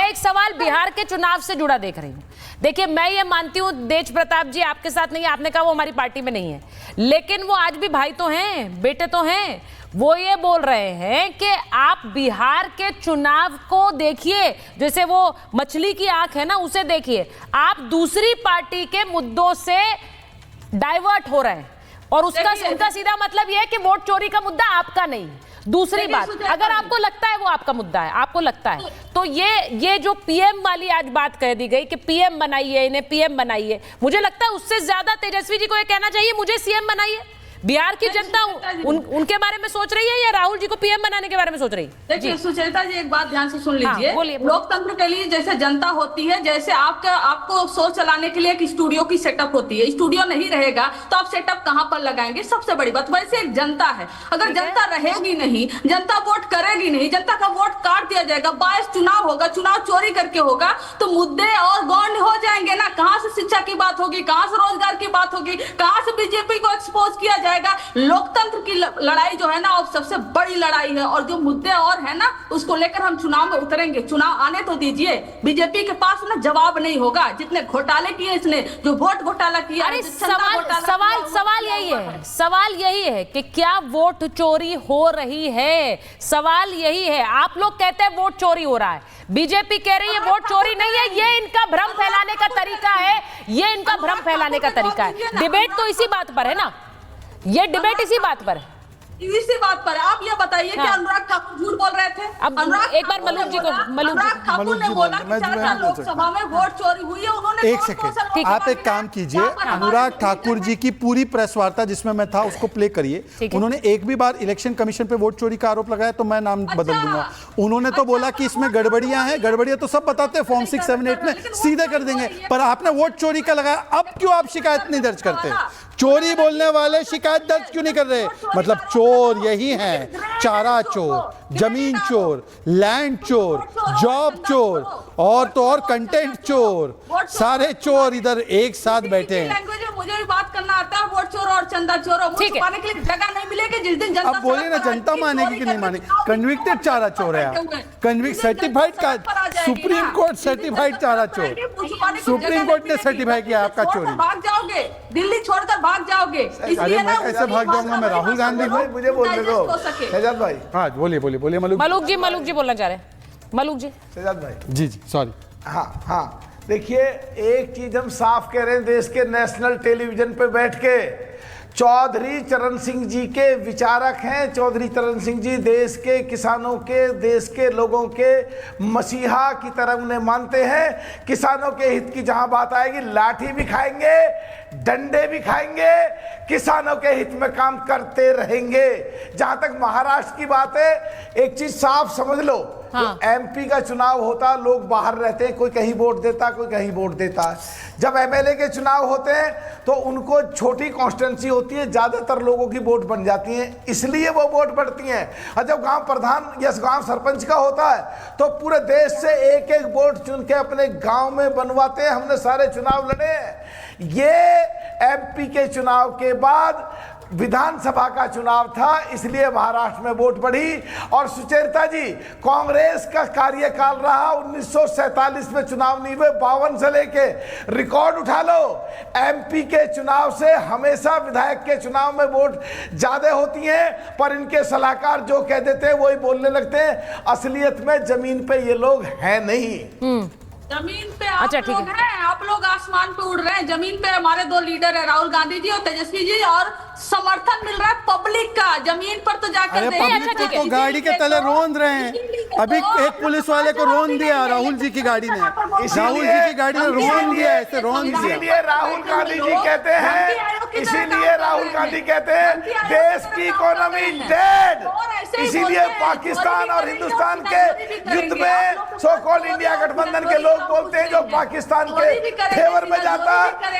सवाल बिहार के चुनाव से जुड़ा देख रही हूँ। देखिए, मैं ये मानती हूँ तेज प्रताप जी आपके साथ नहीं है, आपने कहा वो हमारी पार्टी में नहीं है, लेकिन वो आज भी भाई तो हैं, बेटे तो हैं। वो ये बोल रहे हैं कि आप बिहार के चुनाव को देखिए, जैसे वो मछली की आंख है ना, उसे देखिए। आप दूसरी पार्टी के मुद्दों से डाइवर्ट हो रहे हैं और उनका सीधा मतलब यह है कि वोट चोरी का मुद्दा आपका नहीं। दूसरी बात, अगर आपको लगता है वो आपका मुद्दा है, आपको लगता है, तो ये जो पीएम वाली आज बात कह दी गई कि पीएम बनाइए, इन्हें पीएम बनाइए, मुझे लगता है उससे ज्यादा तेजस्वी जी को ये कहना चाहिए मुझे सीएम बनाइए। बिहार की जनता उनके बारे में सोच रही है या राहुल जी को पीएम बनाने के बारे में सोच रही है? देखिए सुचरिता जी, एक बात ध्यान से सुन लीजिए। लोकतंत्र के लिए जैसे जनता होती है, जैसे आपको शो चलाने के लिए एक स्टूडियो की सेटअप होती है। स्टूडियो नहीं रहेगा तो आप सेटअप कहां पर लगाएंगे? सबसे बड़ी बात, वैसे एक जनता है, अगर जनता रहेगी नहीं, जनता वोट करेगी नहीं, जनता का वोट काट दिया जाएगा, बायस चुनाव होगा, चुनाव चोरी करके होगा, तो मुद्दे और गौण हो जाएंगे ना। कहां से शिक्षा की बात होगी, कहां से रोजगार की बात होगी, कहां से बीजेपी को एक्सपोज किया जाएगा। लोकतंत्र की लड़ाई जो है ना, अब सबसे बड़ी लड़ाई है, और जो मुद्दे और है ना, उसको लेकर हम चुनाव में उतरेंगे। चुनाव आने तो दीजिए, बीजेपी के पास ना जवाब नहीं होगा। जितने घोटाले किए इसने, जो वोट घोटाला किया, अरे सवाल यही है कि क्या वोट चोरी हो रही है। सवाल यही है। आप लोग कहते हैं वोट चोरी हो रहा है, बीजेपी कह रही है वोट चोरी नहीं है। ये इनका भ्रम फैलाने का तरीका है, ये इनका भ्रम फैलाने का तरीका है। डिबेट तो इसी बात पर है ना, ये डिबेट इसी बात पर है, इसी बात पर। आप ये बताइए कि अनुराग ठाकुर झूठ बोल रहे थे? अब एक बार मलूक जी को, अनुराग ठाकुर ने बोला कि चाचा लोकसभा में वोट चोरी हुई है, उन्होंने एक सेकंड, आप एक काम कीजिए, अनुराग ठाकुर जी की पूरी प्रेस वार्ता जिसमें मैं था उसको प्ले करिए। उन्होंने एक भी बार इलेक्शन कमीशन पे वोट चोरी का आरोप लगाया तो मैं नाम बदल दूंगा। उन्होंने तो बोला कि इसमें गड़बड़ियां हैं, गड़बड़ियां तो सब बताते हैं, फॉर्म 6, 7, 8 में सीधे कर देंगे, पर आपने वोट चोरी का लगाया। अब क्यों आप शिकायत नहीं दर्ज करते? चोरी बोलने वाले शिकायत दर्ज क्यों नहीं कर रहे? मतलब चोर यही हैं, चारा चोर, जमीन चोर, लैंड चोर, जॉब चोर, और तो और कंटेंट चोर, सारे चोर इधर एक साथ बैठे हैं। मुझे भी बात करना आता है, वोट चोर और चंदा चोर, और वोट छुपाने के लिए जगह नहीं मिलेगी। जिस दिन जनता, अब बोले ना, जनता मानेगी कि नहीं मानेगी? कन्विक्टेड चारा चोर है आप, कन्विक्ट सर्टिफाइड का, सुप्रीम कोर्ट सर्टिफाइड चारा चोर, सुप्रीम कोर्ट ने सर्टिफाई किया आपका चोरी। भाग जाओगे, दिल्ली छोड़कर भाग जाओगे। अरे मैं कैसे भाग जाऊंगा? मैं राहुल गांधी हूँ। मुझे बोलने दो शहजाद भाई। हाँ बोलिए मलूक जी बोलना चाह रहे हैं। मलूक जी। शहजाद भाई। जी सॉरी। हाँ देखिए, एक चीज हम साफ कह रहे हैं, देश के नेशनल टेलीविजन पे बैठ के चौधरी चरण सिंह जी के विचारक हैं। चौधरी चरण सिंह जी देश के किसानों के, देश के लोगों के मसीहा की तरह उन्हें मानते हैं। किसानों के हित की जहां बात आएगी, लाठी भी खाएंगे, डंडे भी खाएंगे, किसानों के हित में काम करते रहेंगे। जहां तक महाराष्ट्र की बात है, एक चीज साफ समझ लो, हाँ। एमपी का चुनाव होता, लोग बाहर रहते हैं, कोई कहीं वोट देता, कोई कहीं वोट देता है। जब एमएलए के चुनाव होते हैं तो उनको छोटी कॉन्स्टिट्यूंसी होती है, ज्यादातर लोगों की वोट बन जाती है, इसलिए वो वोट बढ़ती हैं। और जब गांव प्रधान या गांव सरपंच का होता है तो पूरे देश से एक एक वोट चुन के अपने गांव में बनवाते हैं। हमने सारे चुनाव लड़े हैं। ये एमपी के चुनाव के बाद विधानसभा का चुनाव था, इसलिए महाराष्ट्र में वोट बढ़ी। और सुचेता जी, कांग्रेस का कार्यकाल रहा, 1947 में चुनाव नहीं हुए, 52 से लेके रिकॉर्ड उठा लो। एमपी के चुनाव से हमेशा विधायक के चुनाव में वोट ज्यादा होती हैं, पर इनके सलाहकार जो कह देते हैं वही बोलने लगते हैं। असलियत में जमीन पे ये लोग हैं नहीं। जमीन पे आप लोग हैं, आप लोग आसमान पे उड़ रहे हैं। जमीन पे हमारे दो लीडर है, राहुल गांधी जी और तेजस्वी जी, और समर्थन मिल रहा है पब्लिक का। जमीन पर तो जाकर पब्लिक को गाड़ी के तले रोंद रहे हैं। अभी एक पुलिस वाले को रोन दिया राहुल जी की गाड़ी ने, राहुल जी की गाड़ी ने रोन दिया, ऐसे रोन दिया। इसीलिए राहुल गांधी जी कहते हैं, इसीलिए राहुल गांधी कहते हैं देश की इकोनॉमी डेड। इसीलिए पाकिस्तान और हिंदुस्तान के युद्ध में सो कॉल्ड इंडिया गठबंधन के लोग बोलते हैं जो पाकिस्तान के फेवर में जाता।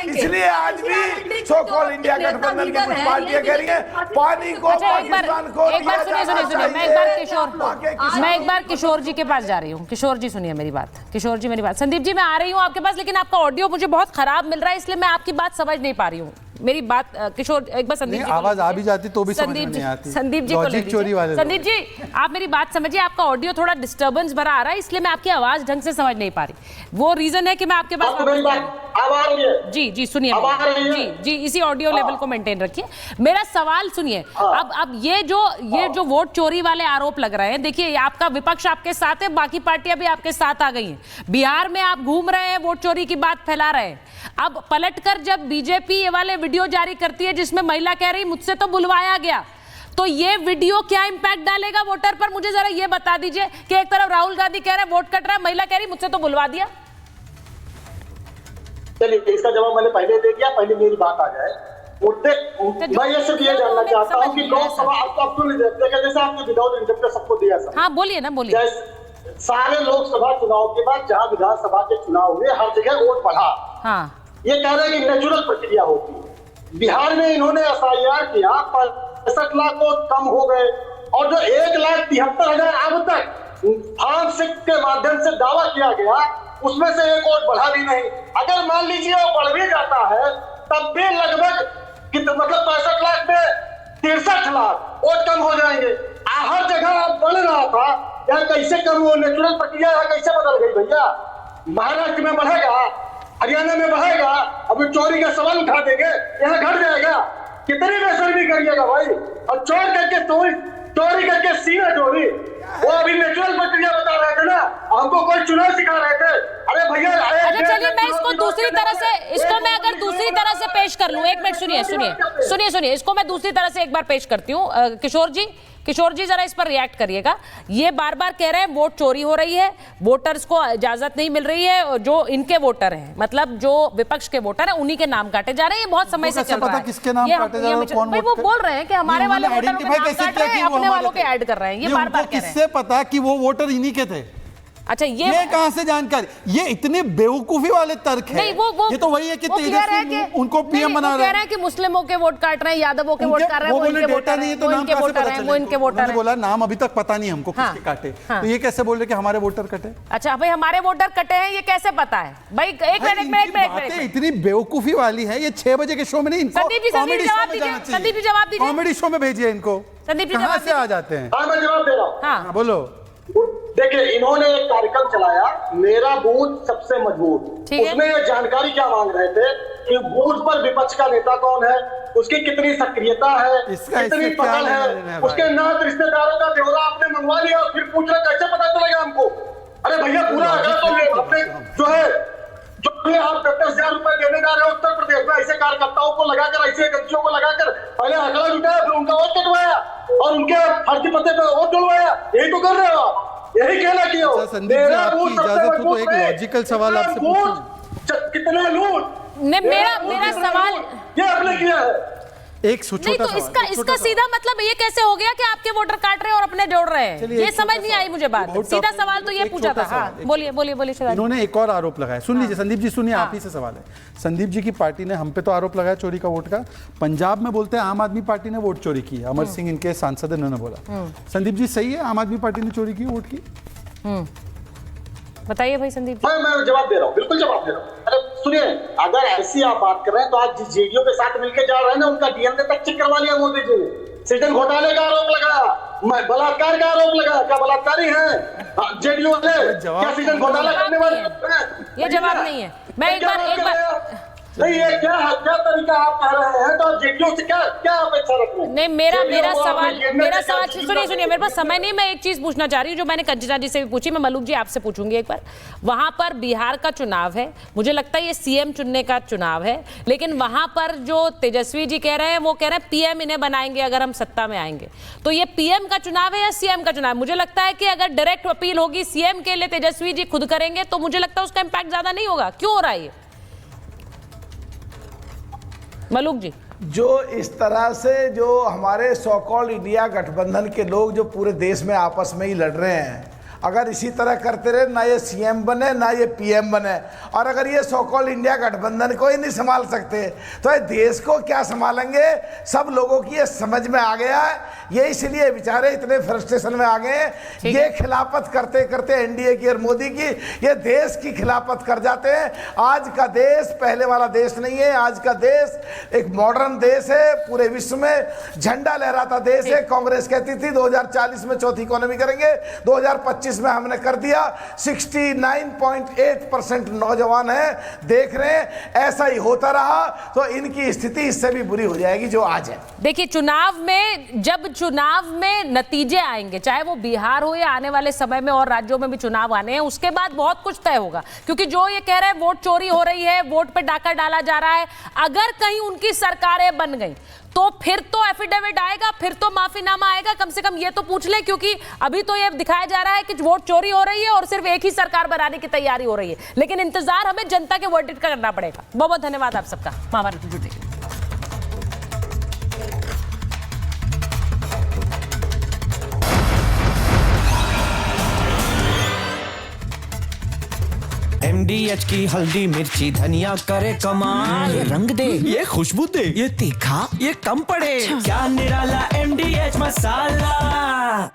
इसलिए आज भी सो कॉल्ड इंडिया गठबंधन की कुछ पार्टियां कह रही हैं पानी को पाकिस्तान को दिया जाना चाहिए। मैं एक बार किशोर जी के पास जा रही हूँ। किशोर जी सुनिए मेरी बात। किशोर जी मेरी बात। संदीप जी मैं आ रही हूँ आपके पास, लेकिन आपका ऑडियो मुझे बहुत खराब मिल रहा है, इसलिए मैं आपकी बात समझ नहीं पा रही हूँ। मेरी बात किशोर, एक बार संदीप जी आवाज आ भी जाती तो भी समझ में नहीं आती। संदीप जी को ले लीजिए। संदीप जी आप मेरी बात समझिए, आपका ऑडियो थोड़ा डिस्टर्बेंस भरा आ रहा है, इसलिए मैं आपकी आवाज ढंग से समझ नहीं पा रही। वो रीजन है कि मैं आपके पास जी सुनिए जी इसी ऑडियो लेवल को मेंटेन रखिए। मेरा सवाल सुनिए। अब ये जो वोट चोरी वाले आरोप लग रहे हैं, देखिए आपका विपक्ष आपके साथ है, बाकी पार्टियां भी आपके साथ आ गई हैं। बिहार में आप घूम रहे हैं, वोट चोरी की बात फैला रहे हैं। अब पलटकर जब बीजेपी ये वाले वीडियो जारी करती है जिसमें महिला कह रही मुझसे तो बुलवाया गया, तो ये वीडियो क्या इंपैक्ट डालेगा वोटर पर? मुझे जरा ये बता दीजिए कि एक तरफ राहुल गांधी कह रहे वोट कट रहा है, महिला कह रही मुझसे तो बुलवा दिया। चलिए इसका जवाब मैंने पहले दे दिया, पहले मेरी बात आ जाए। मैं ये सिर्फ ये जानना चाहता हूँ कि लोकसभा जैसे आपने विदाउट इंटरप्ट सबको दिया सर। हाँ बोलिए ना, बोलिए। सारे लोकसभा चुनाव के बाद जहाँ विधानसभा के चुनाव हुए हर जगह वोट बढ़ा। हाँ। ये कह रहे हैं कि नेचुरल प्रक्रिया होती है। बिहार में इन्होंने एसआईआर किया, 65 लाख वोट कम हो गए, और जो 1,73,000 अब तक से के माध्यम से दावा किया गया, उसमें से एक वोट बढ़ा भी नहीं। अगर मान लीजिए वो बढ़ भी जाता है तब भी लगभग मतलब 65 लाख में 63 लाख वोट कम हो जाएंगे। हर जगह बढ़ रहा था, यहाँ कैसे कम हो? नेचुरल प्रक्रिया यहाँ कैसे बदल गई भैया? महाराष्ट्र में बढ़ेगा, हरियाणा में बढ़ेगा, अभी चोरी का सवाल उठा देंगे, यहाँ घट जाएगा। कितनी बेशर्मी करिएगा भाई? और चोरी करके सीना चोरी, वो अभी नेचुरल प्रक्रिया बता रहे थे ना, हमको कोई चुनाव सिखा रहे थे। अरे भैया अच्छा चलिए, मैं इसको दूसरी तरह से, इसको मैं अगर दूसरी तरह से पेश कर लूं, एक मिनट सुनिए, इसको मैं दूसरी तरह से एक बार पेश करती हूँ। किशोर जी जरा इस पर रिएक्ट करिएगा। ये बार बार कह रहे हैं वोट चोरी हो रही है, वोटर्स को इजाजत नहीं मिल रही है, जो इनके वोटर हैं, मतलब जो विपक्ष के वोटर हैं, उन्हीं के नाम काटे जा रहे हैं। ये बहुत समय से चल रहा है। किसके नाम काटे जा रहे हैं? कौन वो बोल रहे हैं कि हमारे वाले वोटरों के नाम काट रहे हैं, अपने वालों के ऐड कर रहे हैं। ये बार बार कह रहे हैं। किससे पता कि वो वोटर इन्हीं के थे? अच्छा, ये कहां से जानकारी? ये इतने बेवकूफी वाले तर्क है। नहीं, वो ये तो वही है कि तेजस्वी उनको पीएम बना रहे हैं। कह रहे हैं कि मुस्लिमों के वोट काट रहे हैं, यादवों के वोट काट रहे हैं, वो इनके वोटर नहीं है, तो नाम कैसे पता चलेगा? वो इनके वोटर हैं। बोला नाम अभी तक पता नहीं हमको किसके काटे, तो ये कैसे बोल रहे कि हमारे वोटर कटे? अच्छा भाई, हमारे वोटर कटे हैं, ये कैसे पता है भाई? एक मिनट, इतनी बेवकूफी वाली है। ये 6 बजे के शो में नहीं, इनको संदीप जी जवाब दीजिए। कॉमेडी शो में भेजिए इनको। संदीप जी कहां से आ जाते हैं? मैं जवाब दे रहा हूँ। हाँ बोलो। देखिए, इन्होंने एक कार्यक्रम चलाया, मेरा बूथ सबसे मजबूत। उसमें ये जानकारी क्या मांग रहे थे कि बूथ पर विपक्ष का नेता कौन है, उसकी कितनी सक्रियता है, कितनी पकड़ है, उसके नात रिश्तेदारों का ब्यौरा आपने मंगवा लिया और फिर पूछ रहे कैसे पता चलेगा हमको? अरे भैया, पूरा अगर तो अपने जो है आप 10,000 रुपए देने जा रहे हो उत्तर प्रदेश में, ऐसे कार्यकर्ताओं को लगाकर, ऐसे एजेंसियों को लगाकर पहले आंकड़ा जुटाया, फिर उनका वोट कटवाया और उनके फर्जी पते पे वोट डलवाया। यही तो कर रहे हो आप, यही कहना कि हो। संदीप जी, आपकी इजाजत हो तो एक लॉजिकल सवाल आपसे पूछूं। कितना लूट? मेरा सवाल ये आपने किया है। एक नहीं तो इसका सीधा मतलब ये कैसे हो गया कि आपके वोटर काट रहे हैं और अपने जोड़ रहे हैं? ये समझ नहीं आई मुझे बात। सीधा सवाल तो ये पूछा था। हाँ, बोलिए। इन्होंने एक और आरोप लगाया, सुन लीजिए संदीप जी, सुनिए, आप ही से सवाल है। संदीप जी की पार्टी ने हम पे तो आरोप लगाया चोरी का वोट का। पंजाब में बोलते हैं आम आदमी पार्टी ने वोट चोरी की है। अमर सिंह इनके सांसद है, उन्होंने बोला। संदीप जी, सही है आम आदमी पार्टी ने चोरी की वोट की? बताइए भाई संदीप जी। मैं जवाब दे रहा हूँ, बिल्कुल जवाब दे रहा हूँ। अरे सुनिए, अगर ऐसी आप बात कर रहे हैं तो आज जेडीयू के साथ मिलकर जा रहे हैं ना, उनका डीएनए तक चेक करवा लिया मोदी जी ने। सृजन घोटाले का आरोप लगाया, बलात्कार का आरोप लगाया। क्या बलात्कारी है जेडीयू वाले? क्या सृजन घोटाला करने वाले? ये जवाब नहीं है। मैं एक बार नहीं, ये क्या तरीका आप कह रहे हैं? तो जेडीयू से क्या अपेक्षा रख रहे हैं? नहीं, मेरा सवाल सुनिए, मेरे पास समय नहीं। मैं एक चीज पूछना चाह रही हूँ जो मैंने कंचना जी से भी पूछी, मैं मलूक जी आपसे पूछूंगी एक बार। वहां पर बिहार का चुनाव है, मुझे लगता है ये सीएम चुनने का चुनाव है, लेकिन वहां पर जो तेजस्वी जी कह रहे हैं, वो कह रहे हैं पीएम इन्हें बनाएंगे अगर हम सत्ता में आएंगे। तो ये पीएम का चुनाव है या सीएम का चुनाव? मुझे लगता है कि अगर डायरेक्ट अपील होगी सीएम के लिए, तेजस्वी जी खुद करेंगे, तो मुझे लगता है उसका इंपैक्ट ज्यादा नहीं होगा। क्यों हो रहा है ये मलूक जी? जो इस तरह से जो हमारे सो कॉल्ड इंडिया गठबंधन के लोग जो पूरे देश में आपस में ही लड़ रहे हैं, अगर इसी तरह करते रहे, ना ये सीएम बने ना ये पीएम बने, और अगर ये सो कॉल्ड इंडिया गठबंधन को ही नहीं संभाल सकते तो ये देश को क्या संभालेंगे? सब लोगों की ये समझ में आ गया है। ये इसलिए बेचारे इतने फ्रस्ट्रेशन में आ गए हैं। ये खिलाफत करते करते एनडीए की और मोदी की, ये देश की खिलाफत कर जाते हैं। आज का देश पहले वाला देश नहीं है। आज का देश एक मॉडर्न देश है, पूरे विश्व में झंडा लहराता देश है। कांग्रेस कहती थी 2040 में चौथी इकोनॉमी करेंगे, 2025 में हमने कर दिया। 69.8% नौजवान है, देख रहे हैं। ऐसा ही होता रहा तो इनकी स्थिति इससे भी बुरी हो जाएगी जो आज है। देखिए, जब चुनाव में नतीजे आएंगे, चाहे वो बिहार हो या आने वाले समय में और राज्यों में भी चुनाव आने हैं, उसके बाद बहुत कुछ तय होगा। क्योंकि जो ये कह रहे हैं वोट चोरी हो रही है, वोट पे डाका डाला जा रहा है, अगर कहीं उनकी सरकारें बन गई तो फिर तो एफिडेविट आएगा, फिर तो माफीनामा आएगा। कम से कम ये तो पूछ ले, क्योंकि अभी तो ये दिखाया जा रहा है कि वोट चोरी हो रही है और सिर्फ एक ही सरकार बनाने की तैयारी हो रही है। लेकिन इंतजार हमें जनता के वर्डिक्ट का करना पड़ेगा। बहुत बहुत धन्यवाद आप सबका महाभारत में जुड़ने के लिए। MDH की हल्दी मिर्ची धनिया करे कमाल, ये रंग दे, ये खुशबू दे, ये तीखा, ये कम पड़े, क्या निराला MDH मसाला।